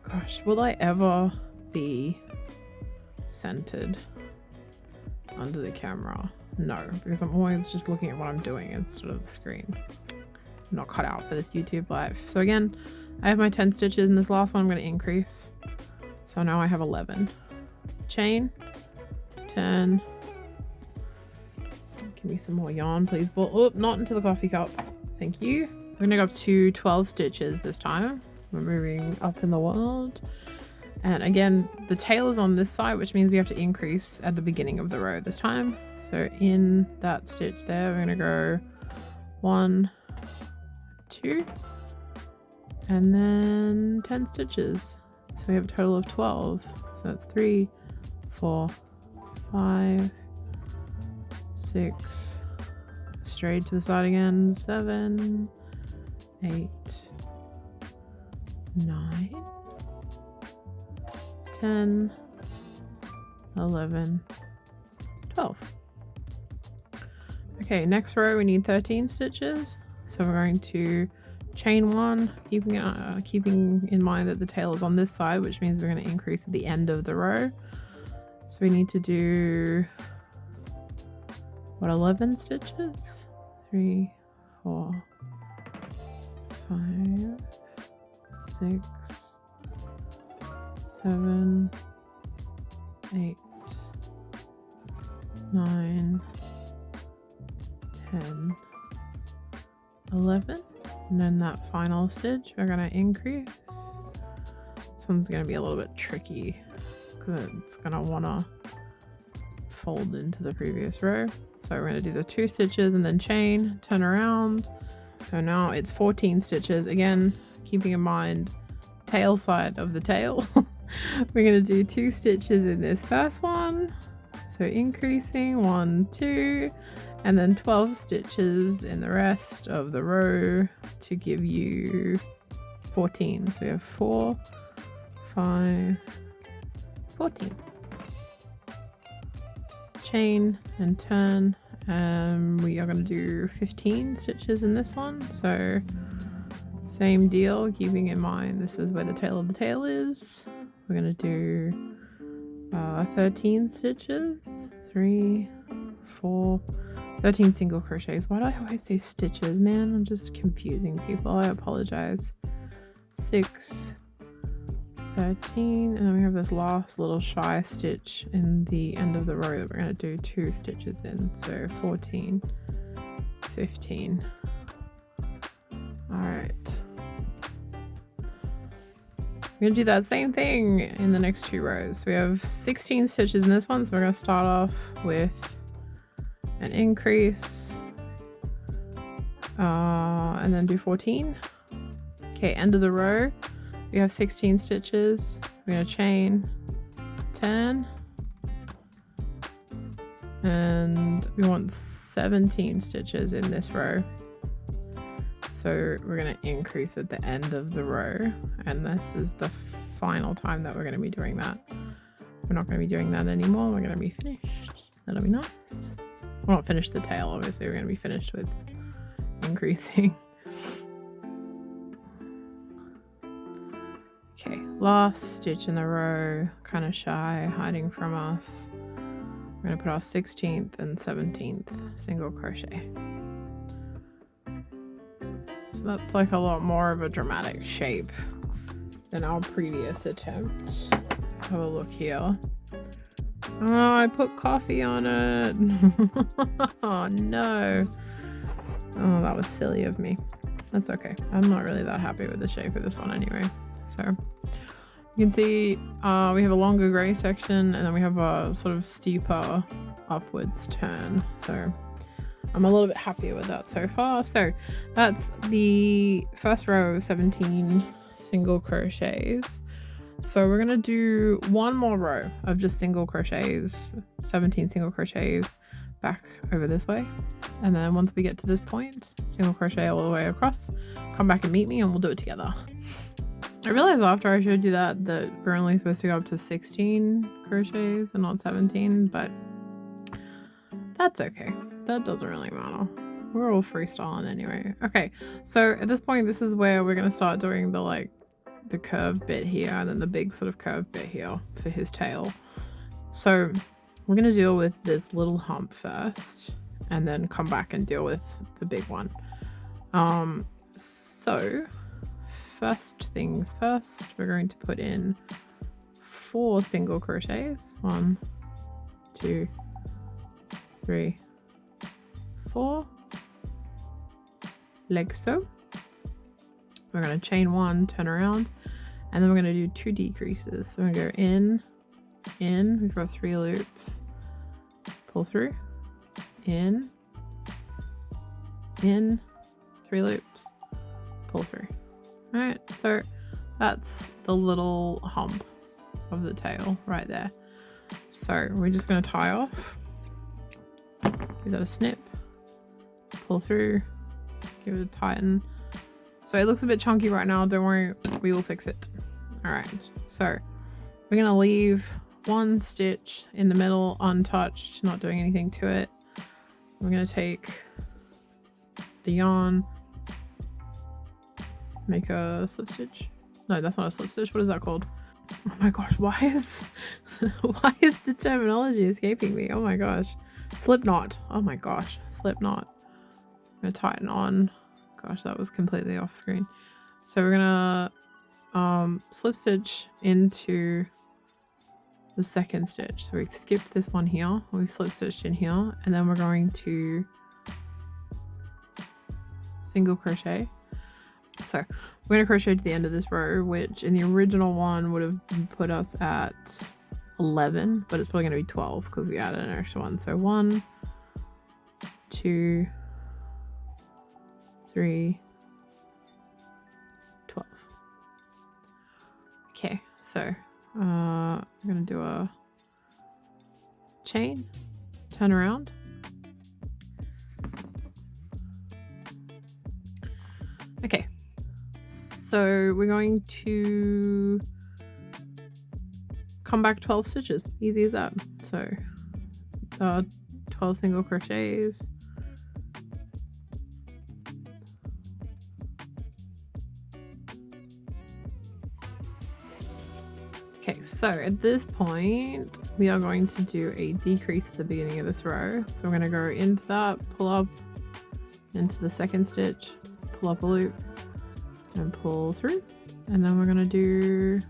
Gosh, will I ever be centered under the camera? No, because I'm always just looking at what I'm doing instead of the screen. I'm not cut out for this YouTube live. So again, I have my 10 stitches, and this last one I'm going to increase. So now I have 11. Chain, turn. Give me some more yarn, please. Oh, not into the coffee cup. Thank you. We're going to go up to 12 stitches this time. We're moving up in the world. And again, the tail is on this side, which means we have to increase at the beginning of the row this time. So in that stitch there, we're going to go 1, 2, and then 10 stitches. So we have a total of 12. So that's 3, 4, 5, 6, straight to the side again, 7, 8, 9, 10, 11, 12. Okay, next row we need 13 stitches. So we're going to chain 1, keeping in mind that the tail is on this side, which means we're going to increase at the end of the row. So we need to do, what, 11 stitches? 3, 4, 5, 6, 7, 8, 9, 10, 11, and then that final stitch we're going to increase. This one's going to be a little bit tricky because it's going to want to fold into the previous row. So we're going to do the 2 stitches and then chain, turn around. So now it's 14 stitches. Again, keeping in mind tail side of the tail. We're going to do 2 stitches in this first one. So increasing 1, 2, and then 12 stitches in the rest of the row to give you 14. So we have 4, 5, 14. Chain and turn, and we are going to do 15 stitches in this one. So same deal, keeping in mind this is where the tail of the tail is. We're going to do 13 stitches, 3, 4, 13 single crochets. Why do I always say stitches, man? I'm just confusing people. I apologize. 6, 13, and then we have this last little shy stitch in the end of the row that we're going to do 2 stitches in. So 14, 15. All right. We're going to do that same thing in the next 2 rows. We have 16 stitches in this one, so we're going to start off with an increase and then do 14. Okay, end of the row. We have 16 stitches. We're going to chain, turn, and we want 17 stitches in this row. So we're going to increase at the end of the row, and this is the final time that we're going to be doing that. We're not going to be doing that anymore. We're going to be finished. That'll be nice. We're not finished the tail, obviously. We're going to be finished with increasing. Okay, last stitch in the row, kind of shy, hiding from us. We're going to put our 16th and 17th single crochet. So that's like a lot more of a dramatic shape than our previous attempt. Have a look here. Oh, I put coffee on it. Oh no. Oh, that was silly of me. That's okay. I'm not really that happy with the shape of this one anyway. So you can see we have a longer grey section, and then we have a sort of steeper upwards turn. So I'm a little bit happier with that so far. So that's the first row of 17 single crochets. So we're going to do one more row of just single crochets, 17 single crochets back over this way. And then once we get to this point, single crochet all the way across, come back and meet me and we'll do it together. I realized after I showed you that we're only supposed to go up to 16 crochets and not 17, but that's okay. That doesn't really matter. We're all freestyling anyway. Okay, so at this point, this is where we're going to start doing the curved bit here, and then the big sort of curved bit here for his tail. So we're going to deal with this little hump first, and then come back and deal with the big one. So first things first, we're going to put in 4 single crochets. 1, 2, 3, 4, like so. We're going to chain 1, turn around, and then we're going to do 2 decreases. So we're going to go in, we've got 3 loops, pull through, in, 3 loops, pull through. All right, so that's the little hump of the tail right there. So we're just going to tie off, give that a snip, pull through, give it a tighten. So it looks a bit chunky right now, don't worry, we will fix it. All right, so we're going to leave 1 stitch in the middle untouched, not doing anything to it. We're going to take the yarn, make a slip stitch. No, that's not a slip stitch. What is that called? Oh my gosh, why is the terminology escaping me? Oh my gosh. Slip knot. Oh my gosh, slip knot. I'm going to tighten on. Gosh, that was completely off screen. So we're gonna slip stitch into the second stitch. So we've skipped this one here, we've slip stitched in here, and then we're going to single crochet. So we're going to crochet to the end of this row, which in the original one would have put us at 11, but it's probably going to be 12 because we added an extra one. So 1, 2, 3, 12. Okay, so I'm going to do a chain, turn around, Okay, so we're going to come back 12 stitches, easy as that. So 12 single crochets, okay, so at this point we are going to do a decrease at the beginning of this row. So we're going to go into that, pull up into the second stitch, pull up a loop and pull through, and then we're going to do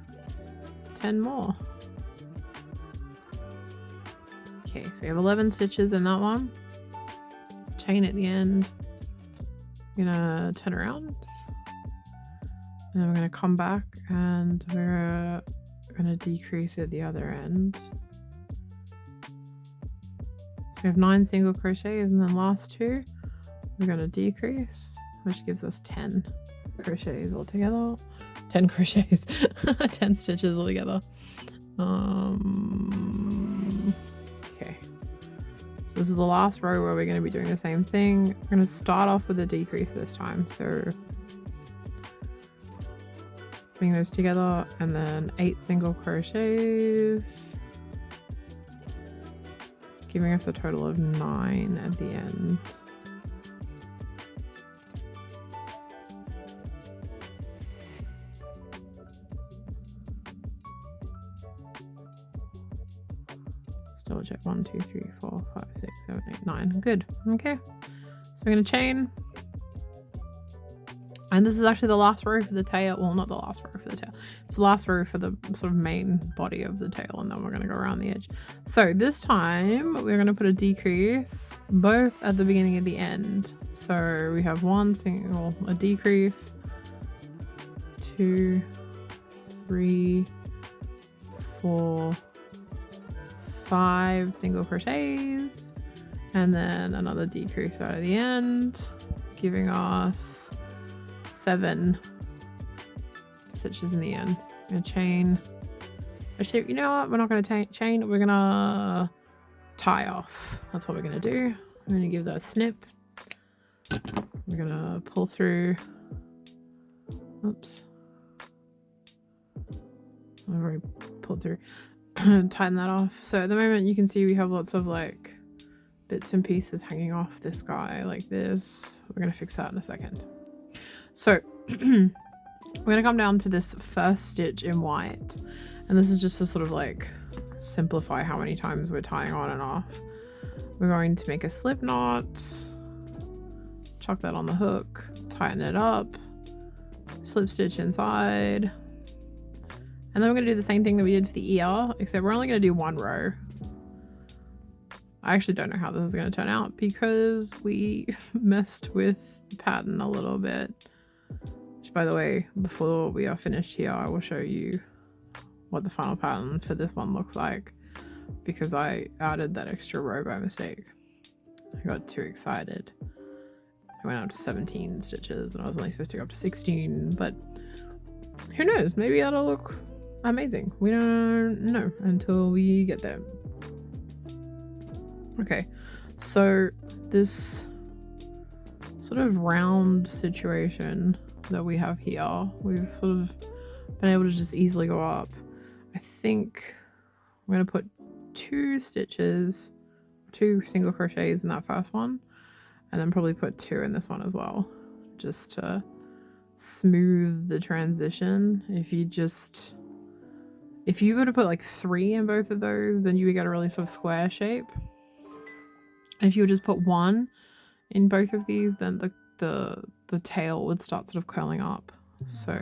10 more. Okay, so you have 11 stitches in that one. Chain at the end. I'm gonna turn around, and then we're gonna come back and we're gonna decrease at the other end. So we have 9 single crochets, and then last 2 we're gonna decrease, which gives us 10 crochets altogether. 10 crochets, 10 stitches altogether. Okay, so this is the last row where we're going to be doing the same thing. We're going to start off with a decrease this time, so bring those together, and then 8 single crochets, giving us a total of 9 at the end. Double check. 1, 2, 3, 4, 5, 6, 7, 8, 9. Good. Okay. So we're going to chain. And this is actually the last row for the tail. Well, not the last row for the tail. It's the last row for the sort of main body of the tail. And then we're going to go around the edge. So this time we're going to put a decrease both at the beginning and the end. So we have 1 single, a decrease, 2, 3, 4, 5 single crochets, and then another decrease right at the end, giving us 7 stitches in the end. I'm gonna chain. Actually, you know what? We're not gonna chain. We're gonna tie off. That's what we're gonna do. I'm gonna give that a snip. We're gonna pull through. Oops. I've already pulled through. Tighten that off. So at the moment you can see we have lots of like bits and pieces hanging off this guy like this. We're going to fix that in a second. So we're going to come down to this first stitch in white, and this is just to sort of like simplify how many times we're tying on and off. We're going to make a slip knot, chuck that on the hook, tighten it up, slip stitch inside. And then we're going to do the same thing that we did for the ear, except we're only going to do 1 row. I actually don't know how this is going to turn out because we messed with the pattern a little bit. Which, by the way, before we are finished here, I will show you what the final pattern for this one looks like, because I added that extra row by mistake. I got too excited. I went up to 17 stitches and I was only supposed to go up to 16, but who knows? Maybe that'll look amazing. We don't know until we get there. Okay, so this sort of round situation that we have here, we've sort of been able to just easily go up. I think I'm going to put 2 stitches, 2 single crochets in that first one, and then probably put 2 in this one as well, just to smooth the transition. If you were to put like 3 in both of those, then you would get a really sort of square shape. And if you would just put 1 in both of these, then the tail would start sort of curling up. So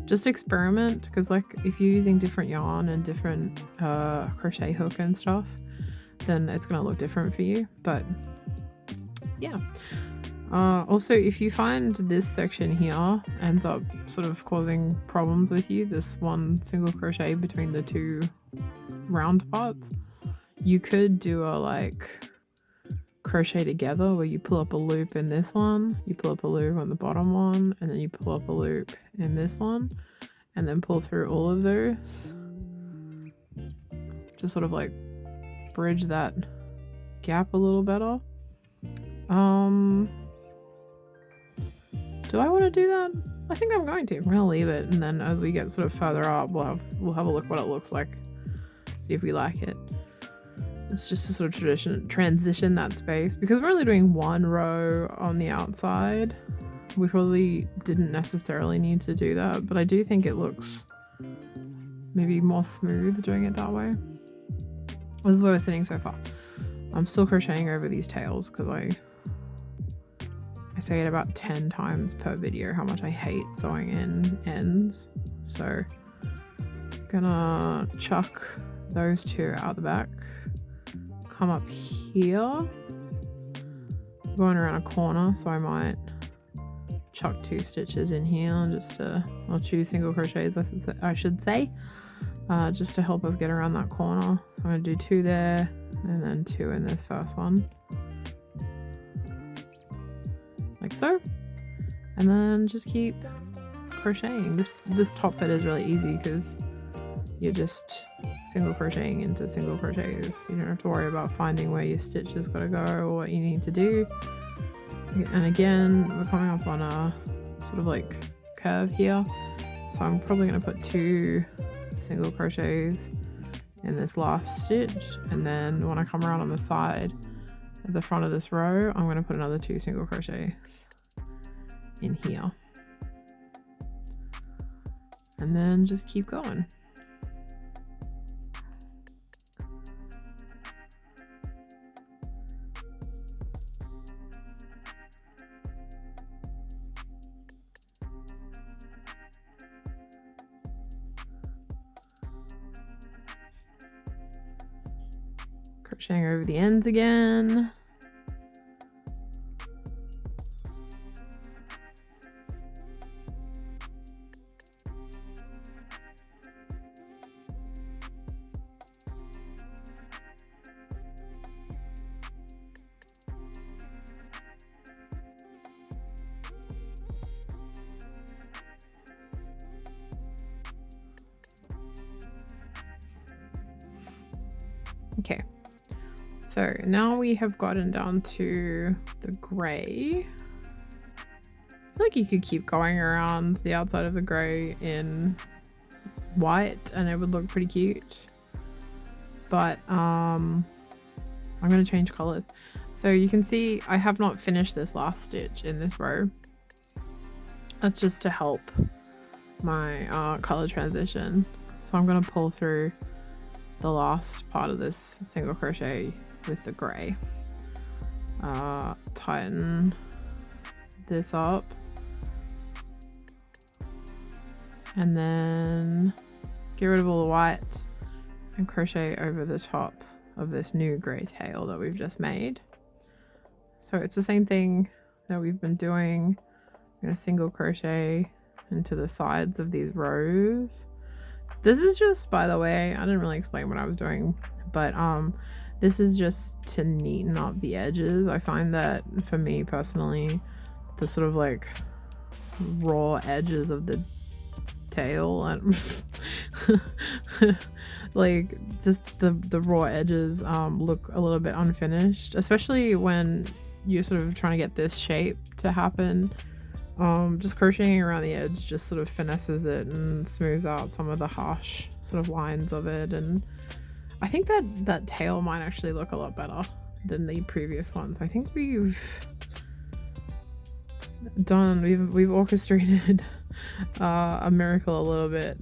just experiment, because like if you're using different yarn and different crochet hook and stuff, then it's going to look different for you. But yeah. Also, if you find this section here ends up sort of causing problems with you, this 1 single crochet between the 2 round parts, you could do a like crochet together where you pull up a loop in this one, you pull up a loop on the bottom one, and then you pull up a loop in this one, and then pull through all of those. Just sort of like bridge that gap a little better. Do I want to do that? I think I'm going to. I'm gonna leave it, and then as we get sort of further up, we'll have a look what it looks like. See if we like it. It's just to sort of transition that space, because we're only doing one row on the outside. We probably didn't necessarily need to do that, but I do think it looks maybe more smooth doing it that way. This is where we're sitting so far. I'm still crocheting over these tails because I say it about 10 times per video how much I hate sewing in ends. So gonna chuck those two out the back, come up here, going around a corner, so I might chuck 2 stitches in here just to, or 2 single crochets I should say, just to help us get around that corner. So I'm gonna do 2 there and then 2 in this first one, like so, and then just keep crocheting. This top bit is really easy because you're just single crocheting into single crochets. You don't have to worry about finding where your stitch has got to go or what you need to do. And again, we're coming up on a sort of like curve here, so I'm probably going to put 2 single crochets in this last stitch, and then when I come around on the side at the front of this row, I'm going to put another 2 single crochets in here, and then just keep going. Crocheting over the ends again. Okay. So now we have gotten down to the grey. I feel like you could keep going around the outside of the grey in white and it would look pretty cute. But I'm going to change colours. So you can see I have not finished this last stitch in this row. That's just to help my colour transition. So I'm going to pull through the last part of this single crochet with the grey. Tighten this up and then get rid of all the white and crochet over the top of this new grey tail that we've just made. So it's the same thing that we've been doing. I'm going to single crochet into the sides of these rows. This is just, by the way, I didn't really explain what I was doing, but this is just to neaten up the edges. I find that for me personally, the sort of like raw edges of the tail and like just the raw edges look a little bit unfinished, especially when you're sort of trying to get this shape to happen. Just crocheting around the edge just sort of finesses it and smooths out some of the harsh sort of lines of it, and I think that tail might actually look a lot better than the previous ones. I think we've orchestrated a miracle a little bit,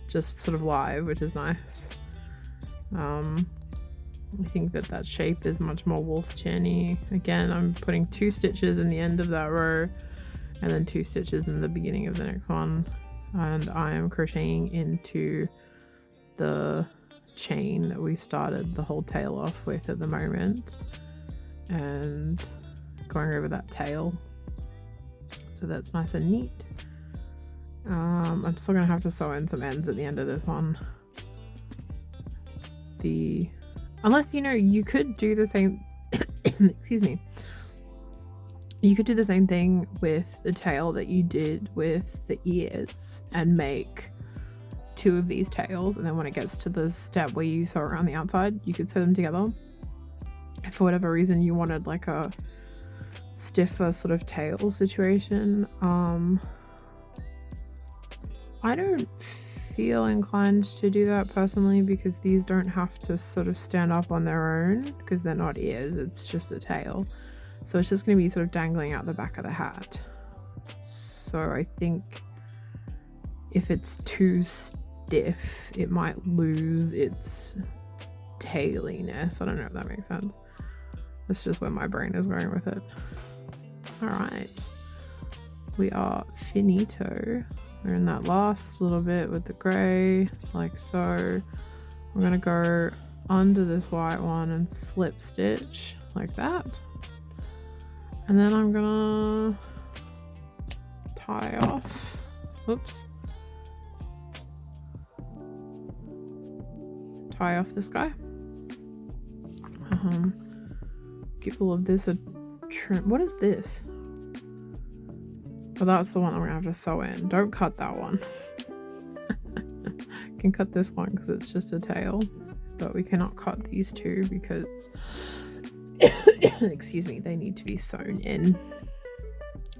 just sort of live, which is nice. I think that shape is much more wolf chin-y. Again, I'm putting 2 stitches in the end of that row and then 2 stitches in the beginning of the next one, and I am crocheting into the chain that we started the whole tail off with at the moment and going over that tail, so that's nice and neat. I'm still gonna have to sew in some ends at the end of this one. Unless, you know, you could do the same excuse me, you could do the same thing with the tail that you did with the ears and make 2 of these tails, and then when it gets to the step where you sew around the outside, you could sew them together. If for whatever reason you wanted like a stiffer sort of tail situation. I don't feel inclined to do that personally, because these don't have to sort of stand up on their own, because they're not ears, it's just a tail. So it's just going to be sort of dangling out the back of the hat. So I think if it's too stiff, it might lose its tailiness. I don't know if that makes sense. That's just where my brain is going with it. All right, we are finito. We're in that last little bit with the gray, like so. I'm gonna go under this white one and slip stitch like that. And then I'm gonna tie off, oops, tie off this guy. Give all of this a trim. What is this? Well, that's the one I'm gonna have to sew in. Don't cut that one. Can cut this one because it's just a tail, but we cannot cut these two because excuse me, they need to be sewn in.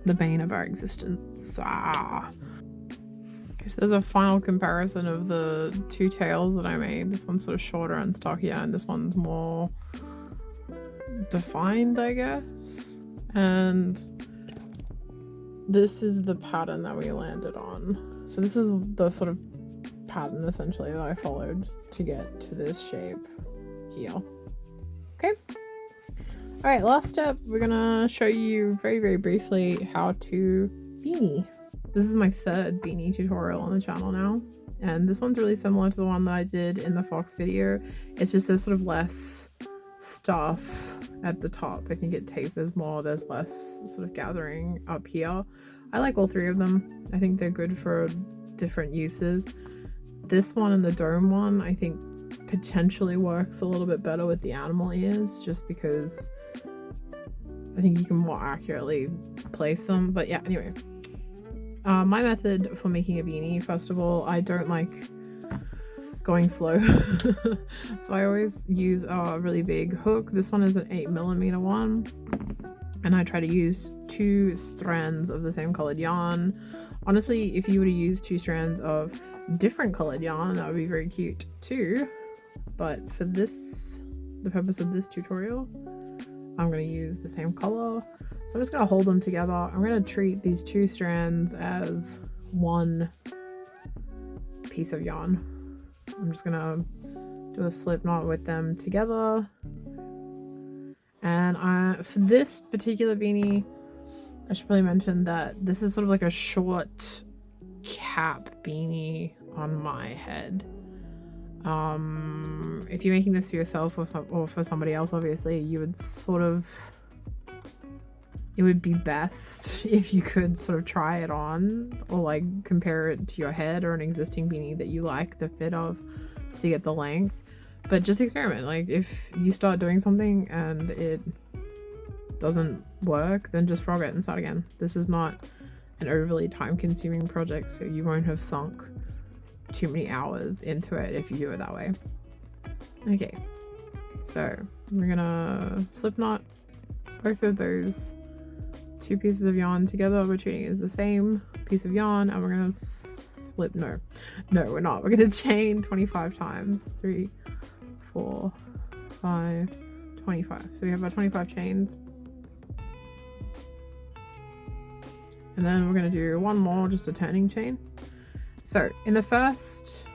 The bane of our existence. Okay, so there's a final comparison of the two tails that I made. This one's sort of shorter and stockier, and this one's more defined, I guess. And this is the pattern that we landed on. So this is the sort of pattern essentially that I followed to get to this shape here. Okay. All right, last step, we're gonna show you very, very briefly how to beanie. This is my third beanie tutorial on the channel now, and this one's really similar to the one that I did in the Fox video. It's just there's sort of less stuff at the top. I think it tapers more, there's less sort of gathering up here. I like all three of them. I think they're good for different uses. This one and the dome one I think potentially works a little bit better with the animal ears, just because I think you can more accurately place them. But yeah, anyway, my method for making a beanie, first of all, I don't like going slow. So I always use a really big hook. This one is an 8mm one, and I try to use 2 strands of the same colored yarn. Honestly, if you were to use 2 strands of different colored yarn, that would be very cute too, but for this, the purpose of this tutorial, I'm going to use the same color. So I'm just going to hold them together. I'm going to treat these 2 strands as one piece of yarn. I'm just going to do a slip knot with them together. And for this particular beanie, I should probably mention that this is sort of like a short cap beanie on my head. If you're making this for yourself or for somebody else, obviously, you would sort of, it would be best if you could sort of try it on, or like compare it to your head or an existing beanie that you like the fit of to get the length. But just experiment. Like, if you start doing something and it doesn't work, then just frog it and start again. This is not an overly time-consuming project, so you won't have sunk too many hours into it if you do it that way. Okay, so we're gonna slip knot both of those 2 pieces of yarn together. We're treating it as the same piece of yarn, and we're gonna slip, no we're not, we're gonna chain 25 times. 3, 4, 5, 25. So we have our 25 chains. And then we're going to do one more, just a turning chain. So in the first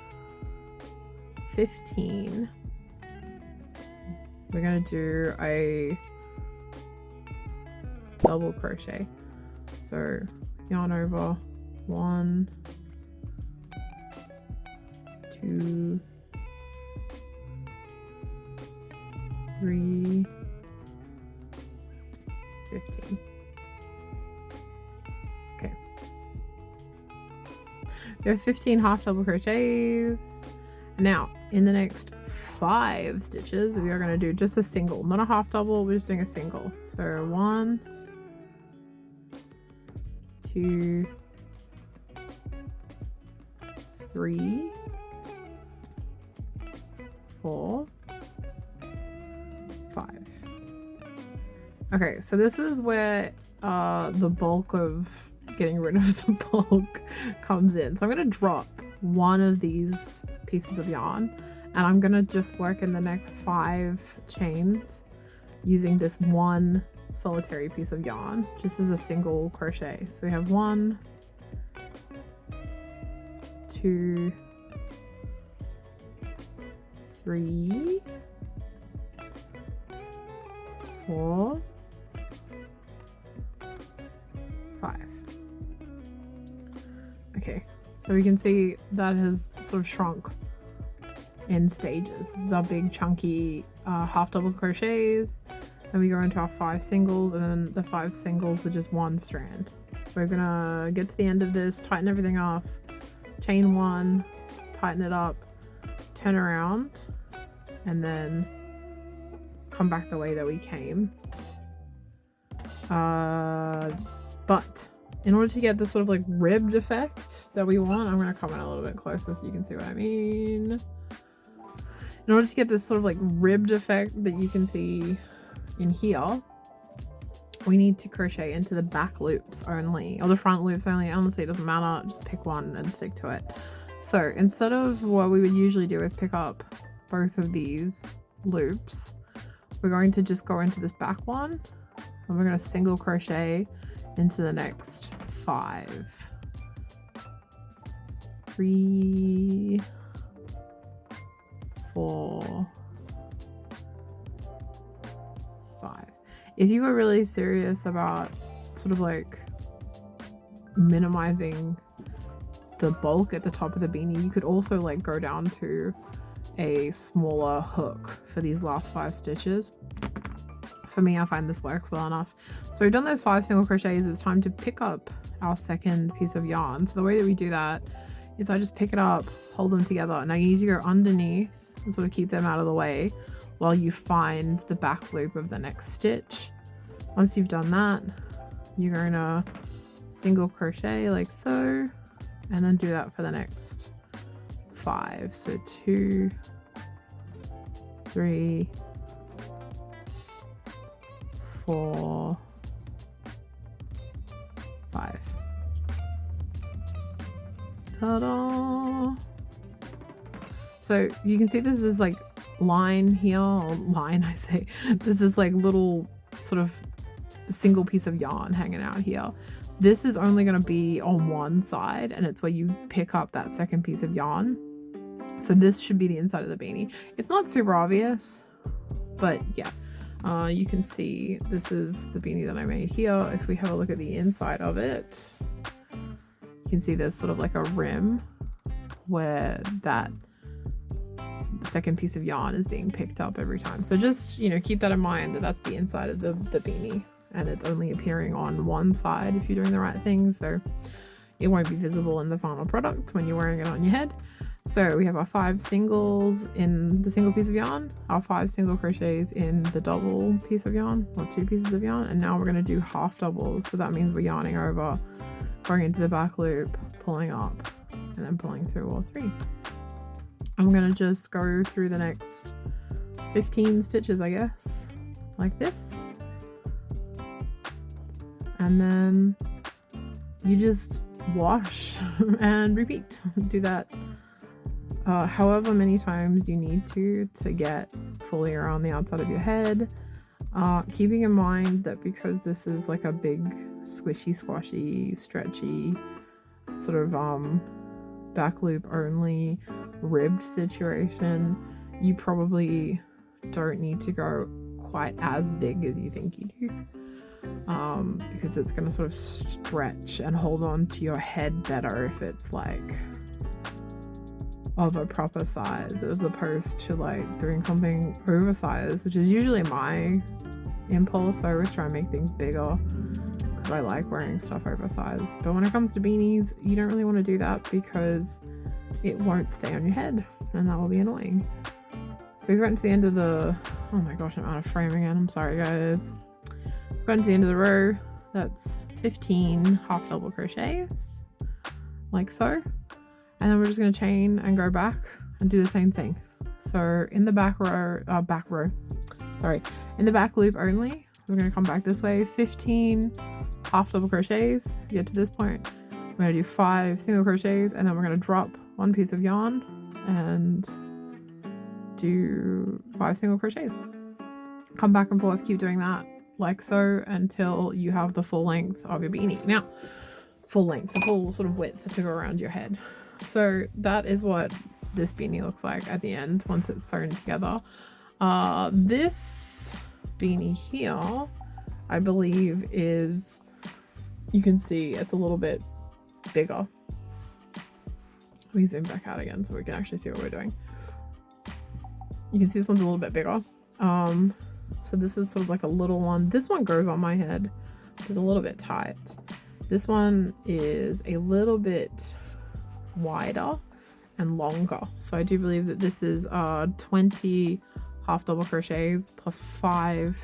15, we're going to do a double crochet. So yarn over 1, 2, 3, 15. Okay. We have 15 half double crochets. Now, in the next 5 stitches, we are going to do just a single, not a half double, we're just doing a single. So 1, 2, 3, 4, 5. Okay, so this is where the bulk of getting rid of the bulk comes in. So I'm going to drop one of these pieces of yarn, and I'm going to just work in the next 5 chains using this one solitary piece of yarn, just as a single crochet. So we have 1, 2, 3, 4, 5. Okay, so we can see that has sort of shrunk in stages. This is our big chunky half double crochets, and we go into our 5 singles, and then the 5 singles with just 1 strand. So we're gonna get to the end of this, tighten everything off, chain 1, tighten it up, turn around, and then come back the way that we came. But in order to get this sort of like ribbed effect that we want, I'm going to come in a little bit closer so you can see what I mean. In order to get this sort of like ribbed effect that you can see in here, we need to crochet into the back loops only, or the front loops only. Honestly, it doesn't matter, just pick one and stick to it. So instead of what we would usually do is pick up both of these loops, we're going to just go into this back one, and we're going to single crochet into the next 5. 3, 4, 5. If you were really serious about sort of like minimizing the bulk at the top of the beanie, you could also like go down to a smaller hook for these last 5 stitches. For me, I find this works well enough. So we've done those 5 single crochets. It's time to pick up our second piece of yarn. So the way that we do that is I just pick it up, hold them together. Now you need to go underneath and sort of keep them out of the way while you find the back loop of the next stitch. Once you've done that, you're going to single crochet like so, and then do that for the next 5. So 2, 3, 4, 5. Ta-da! So you can see this is like line here, or line I say, this is like little sort of single piece of yarn hanging out here. This is only going to be on one side, and it's where you pick up that second piece of yarn. So this should be the inside of the beanie. It's not super obvious, but yeah. You can see this is the beanie that I made here. If we have a look at the inside of it, you can see there's sort of like a rim where that second piece of yarn is being picked up every time. So just, you know, keep that in mind, that that's the inside of the beanie, and it's only appearing on one side if you're doing the right thing. So it won't be visible in the final product when you're wearing it on your head. So we have our 5 singles in the single piece of yarn, our 5 single crochets in the double piece of yarn, or 2 pieces of yarn, and now we're going to do half doubles. So that means we're yarning over, going into the back loop, pulling up, and then pulling through all 3. I'm going to just go through the next 15 stitches, I guess, like this. And then you just wash and repeat. Do that however many times you need to get fully around the outside of your head, keeping in mind that because this is like a big squishy, squashy, stretchy sort of back loop only ribbed situation, you probably don't need to go quite as big as you think you do, because it's going to sort of stretch and hold on to your head better if it's like of a proper size, as opposed to like doing something oversized, which is usually my impulse. I always try and make things bigger because I like wearing stuff oversized. But when it comes to beanies, you don't really want to do that because it won't stay on your head, and that will be annoying. So we've gotten to the end of the, oh my gosh, I'm out of frame again, I'm sorry guys. We've gotten to the end of the row. That's 15 half double crochets, like so. And then we're just going to chain and go back and do the same thing. So in the in the back loop only, We're going to come back this way, 15 half double crochets. Get to this point, we're going to do 5 single crochets, and then we're going to drop 1 piece of yarn and do 5 single crochets. Come back and forth, keep doing that like so until you have the full length of your beanie. Now, full length, the full sort of width to go around your head. So that is what this beanie looks like at the end once it's sewn together. This beanie here, I believe, is, you can see it's a little bit bigger. Let me zoom back out again so we can actually see what we're doing. You can see this one's a little bit bigger. So this is sort of like a little one. This one goes on my head. It's a little bit tight. This one is a little bit wider and longer. So I do believe that this is 20 half double crochets plus 5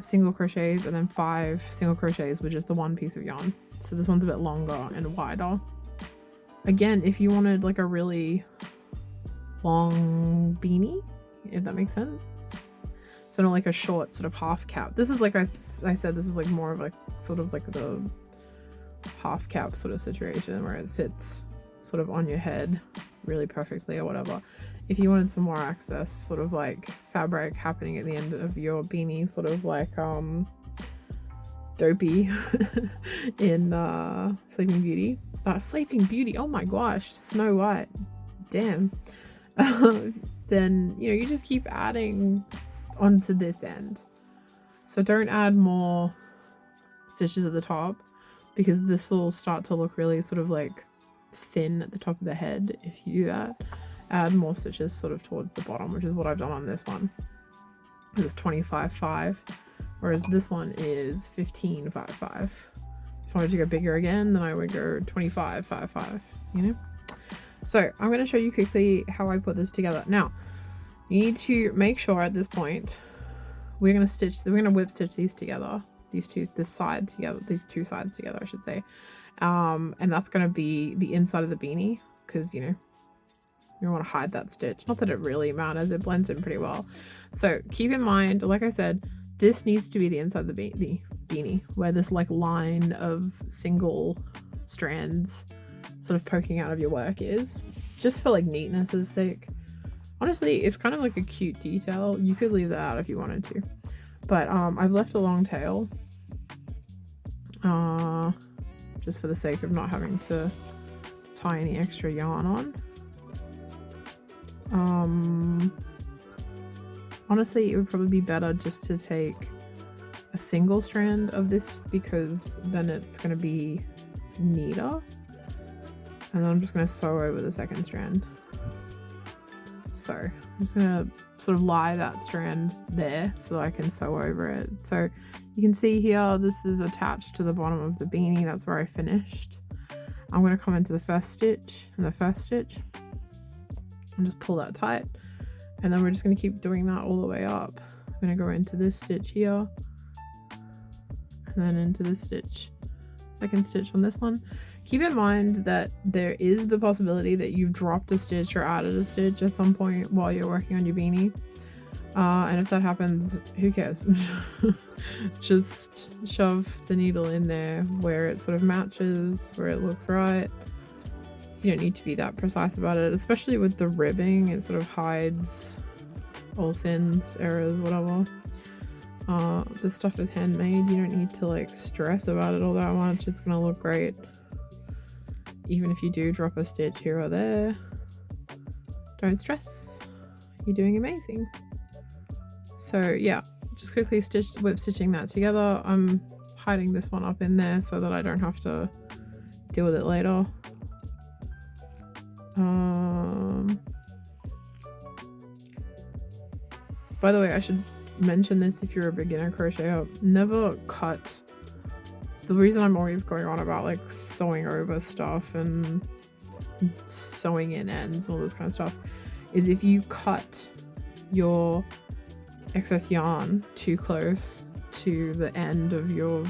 single crochets and then 5 single crochets with just the 1 piece of yarn. So this one's a bit longer and wider. Again, if you wanted like a really long beanie, if that makes sense. So not like a short sort of half cap. This is like I said, this is like more of like sort of like the half cap sort of situation where it sits sort of on your head really perfectly or whatever. If you wanted some more access, sort of like fabric happening at the end of your beanie, sort of like Dopey in Sleeping Beauty. Sleeping Beauty, oh my gosh, Snow White, damn. Then, you know, you just keep adding onto this end. So don't add more stitches at the top because this will start to look really sort of like thin at the top of the head if you do that. Add more stitches sort of towards the bottom, which is what I've done on this one. It was 25.5, whereas this one is 15.55. If I wanted to go bigger again, then I would go 25.55, you know? So I'm going to show you quickly how I put this together. Now, you need to make sure at this point, we're going to whip stitch these together, these two sides together, I should say. And that's going to be the inside of the beanie because, you know, you don't want to hide that stitch. Not that it really matters, it blends in pretty well. So keep in mind, like I said, this needs to be the inside of the beanie where this like line of single strands sort of poking out of your work is, just for like neatness' sake. Honestly, it's kind of like a cute detail. You could leave that out if you wanted to, but I've left a long tail just for the sake of not having to tie any extra yarn on. Honestly, it would probably be better just to take a single strand of this because then it's going to be neater. And then I'm just going to sew over the second strand. So I'm just going to sort of lie that strand there so that I can sew over it. So you can see here, this is attached to the bottom of the beanie. That's where I finished. I'm going to come into the first stitch and the first stitch and just pull that tight. And then we're just going to keep doing that all the way up. I'm going to go into this stitch here and then into this stitch, second stitch on this one. Keep in mind that there is the possibility that you've dropped a stitch or added a stitch at some point while you're working on your beanie. And if that happens, who cares? Just shove the needle in there where it sort of matches, where it looks right. You don't need to be that precise about it, especially with the ribbing. It sort of hides all sins, errors, whatever. This stuff is handmade. You don't need to like stress about it all that much. It's gonna look great. Even if you do drop a stitch here or there, don't stress. You're doing amazing. So yeah, just quickly whip stitching that together. I'm hiding this one up in there so that I don't have to deal with it later. By the way, I should mention this if you're a beginner crocheter, never cut. The reason I'm always going on about like sewing over stuff and sewing in ends and all this kind of stuff is if you cut your excess yarn too close to the end of your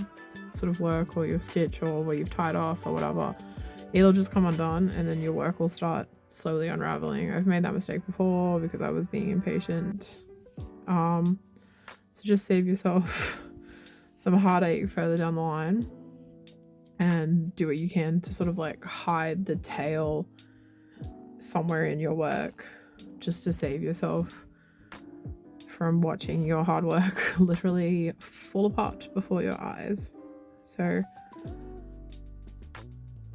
sort of work or your stitch or where you've tied off or whatever, it'll just come undone and then your work will start slowly unraveling. I've made that mistake before because I was being impatient. So So just save yourself some heartache further down the line, and do what you can to sort of like hide the tail somewhere in your work, just to save yourself from watching your hard work literally fall apart before your eyes. So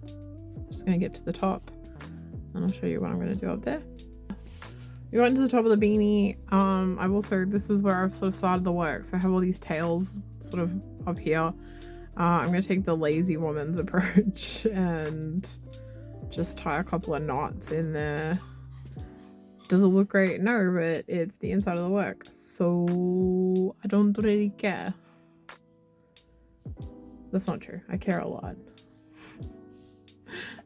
I'm just gonna get to the top and I'll show you what I'm gonna do up there. We got into the top of the beanie. I've also, this is where I've sort of started the work, so I have all these tails sort of up here. I'm gonna take the lazy woman's approach and just tie a couple of knots in there. Does it look great? No, but it's the inside of the work, so I don't really care. That's not true. I care a lot.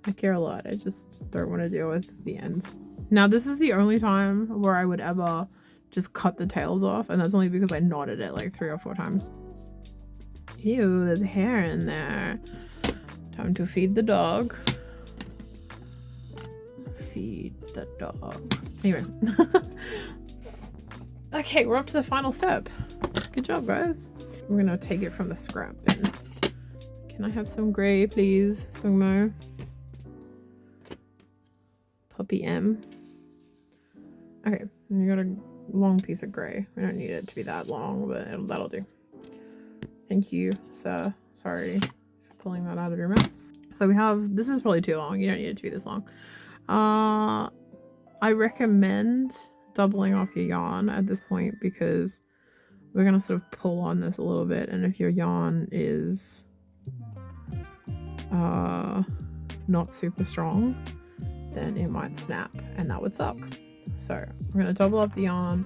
I care a lot. I just don't want to deal with the ends. Now, this is the only time where I would ever just cut the tails off, and that's only because I knotted it like 3 or 4 times. Ew, there's hair in there. Time to feed the dog. Feed the dog. Anyway. Okay, we're up to the final step. Good job, guys. We're gonna take it from the scrap bin. Can I have some gray, please? Sungmo. Puppy M. Okay, you got a long piece of gray. We don't need it to be that long, but that'll do. Thank you, sir. Sorry for pulling that out of your mouth. So we have, this is probably too long. You don't need it to be this long. I recommend doubling off your yarn at this point because we're gonna sort of pull on this a little bit, and if your yarn is not super strong, then it might snap, and that would suck. So we're gonna double up the yarn,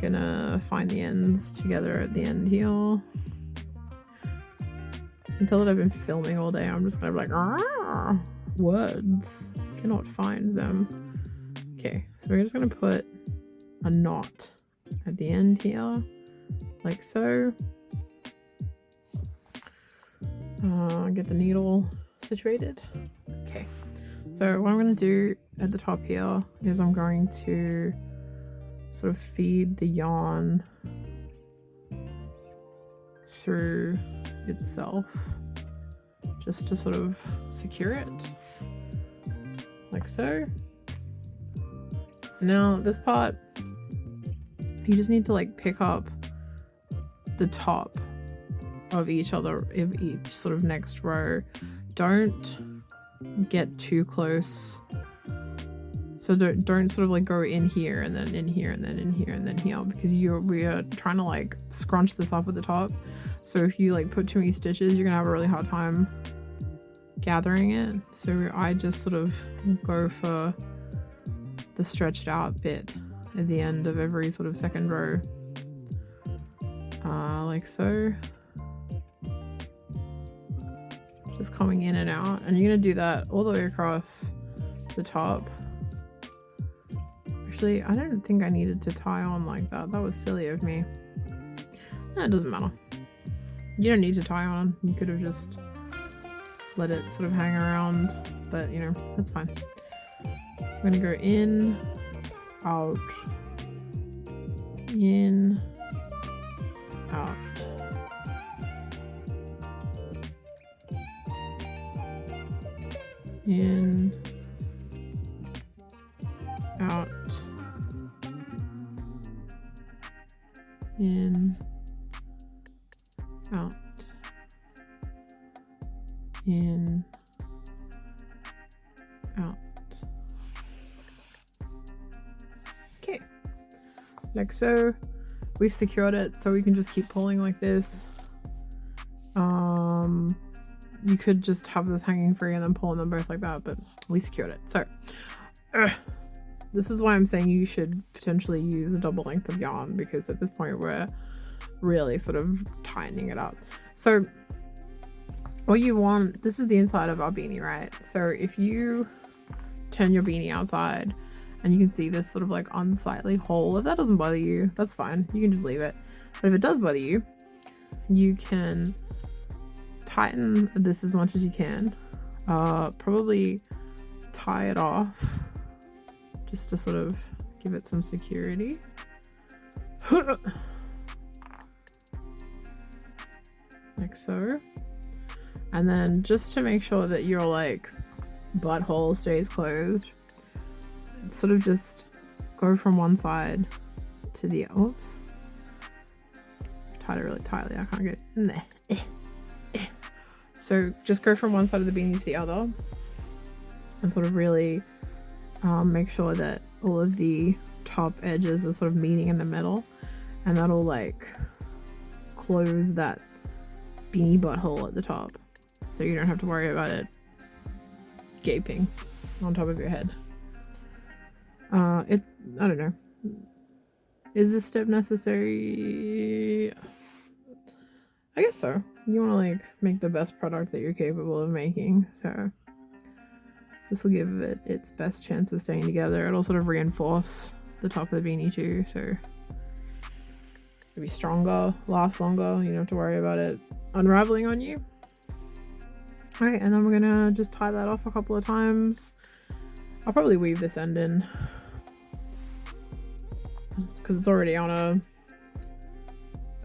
gonna find the ends together at the end here. Until that I've been filming all day, I'm just gonna be like, "Argh, words, cannot find them." Okay, so we're just gonna put a knot at the end here, like so. Get the needle situated. Okay, so what I'm going to do at the top here is I'm going to sort of feed the yarn through itself just to sort of secure it, like so. Now this part, you just need to like pick up the top of each sort of next row. Don't get too close, so don't sort of like go in here and then in here and then in here and then here, because we are trying to like scrunch this up at the top. So if you like put too many stitches, you're gonna have a really hard time gathering it. So I just sort of go for the stretched out bit at the end of every sort of second row, like so. Just coming in and out, and you're gonna do that all the way across the top. Actually, I don't think I needed to tie on like that. That was silly of me. It doesn't matter. You don't need to tie on. You could have just let it sort of hang around, but you know, that's fine. I'm gonna go in, out, in, out. In, out, in, out, in, out. Okay, like so. We've secured it, so we can just keep pulling like this. You could just have this hanging free and then pull them both like that, but we secured it. So this is why I'm saying you should potentially use a double length of yarn, because at this point we're really sort of tightening it up. So what you want, this is the inside of our beanie, right? So if you turn your beanie outside and you can see this sort of like unsightly hole, if that doesn't bother you, that's fine, you can just leave it. But if it does bother you, you can tighten this as much as you can, probably tie it off just to sort of give it some security. like so. And then just to make sure that your like butthole stays closed, sort of just go from one side to the oops. Tied it really tightly, I can't get it in there. So just go from one side of the beanie to the other and sort of really make sure that all of the top edges are sort of meeting in the middle, and that'll like close that beanie butthole at the top, so you don't have to worry about it gaping on top of your head. I don't know. Is this step necessary? I guess so. You want to like make the best product that you're capable of making, so this will give it its best chance of staying together. It'll sort of reinforce the top of the beanie too, so it'll be stronger, last longer. You don't have to worry about it unraveling on you. Alright, and then we're gonna just tie that off a couple of times. I'll probably weave this end in because it's already on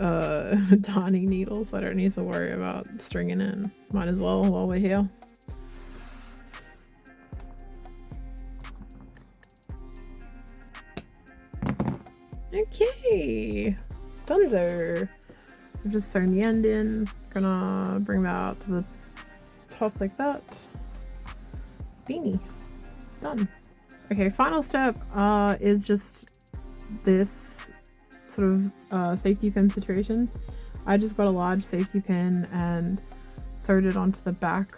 a darning needle, so I don't need to worry about stringing it. Might as well while we're here. Okay, donezo. I've just sewn the end in. Gonna bring that out to the top like that. Beanie done. Okay, final step is just this sort of safety pin situation. I just got a large safety pin and sewed it onto the back.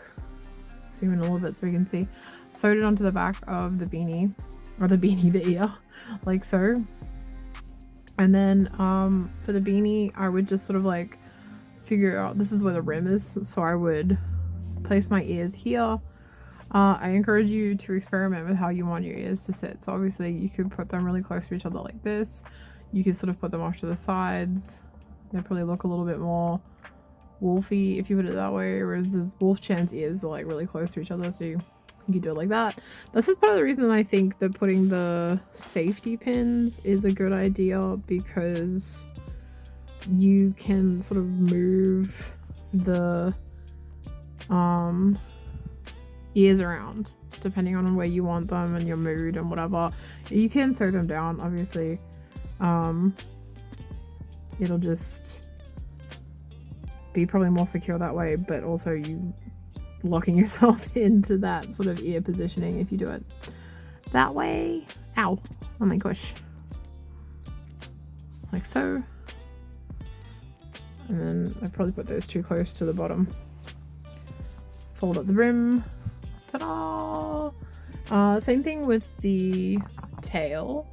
Zoom in a little bit so we can see. Sewed it onto the back of the beanie, or the beanie, the ear, like so. And then for the beanie, I would just sort of like figure out, this is where the rim is, so I would place my ears here. I encourage you to experiment with how you want your ears to sit. So obviously you could put them really close to each other like this. You could sort of put them off to the sides. They probably look a little bit more wolfy if you put it that way, whereas this Wolfchan's ears are like really close to each other, so you could do it like that. This is part of the reason I think that putting the safety pins is a good idea, because you can sort of move the ears around depending on where you want them and your mood and whatever. You can sew them down, obviously. It'll just be probably more secure that way, but also you locking yourself into that sort of ear positioning if you do it that way. Ow, oh my gosh, like so. And then I probably put those too close to the bottom. Fold up the rim. Ta-da! Same thing with the tail.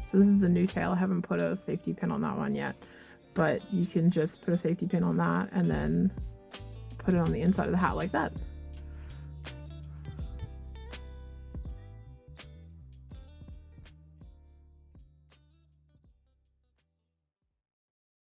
So this is the new tail. I haven't put a safety pin on that one yet, but you can just put a safety pin on that and then put it on the inside of the hat like that.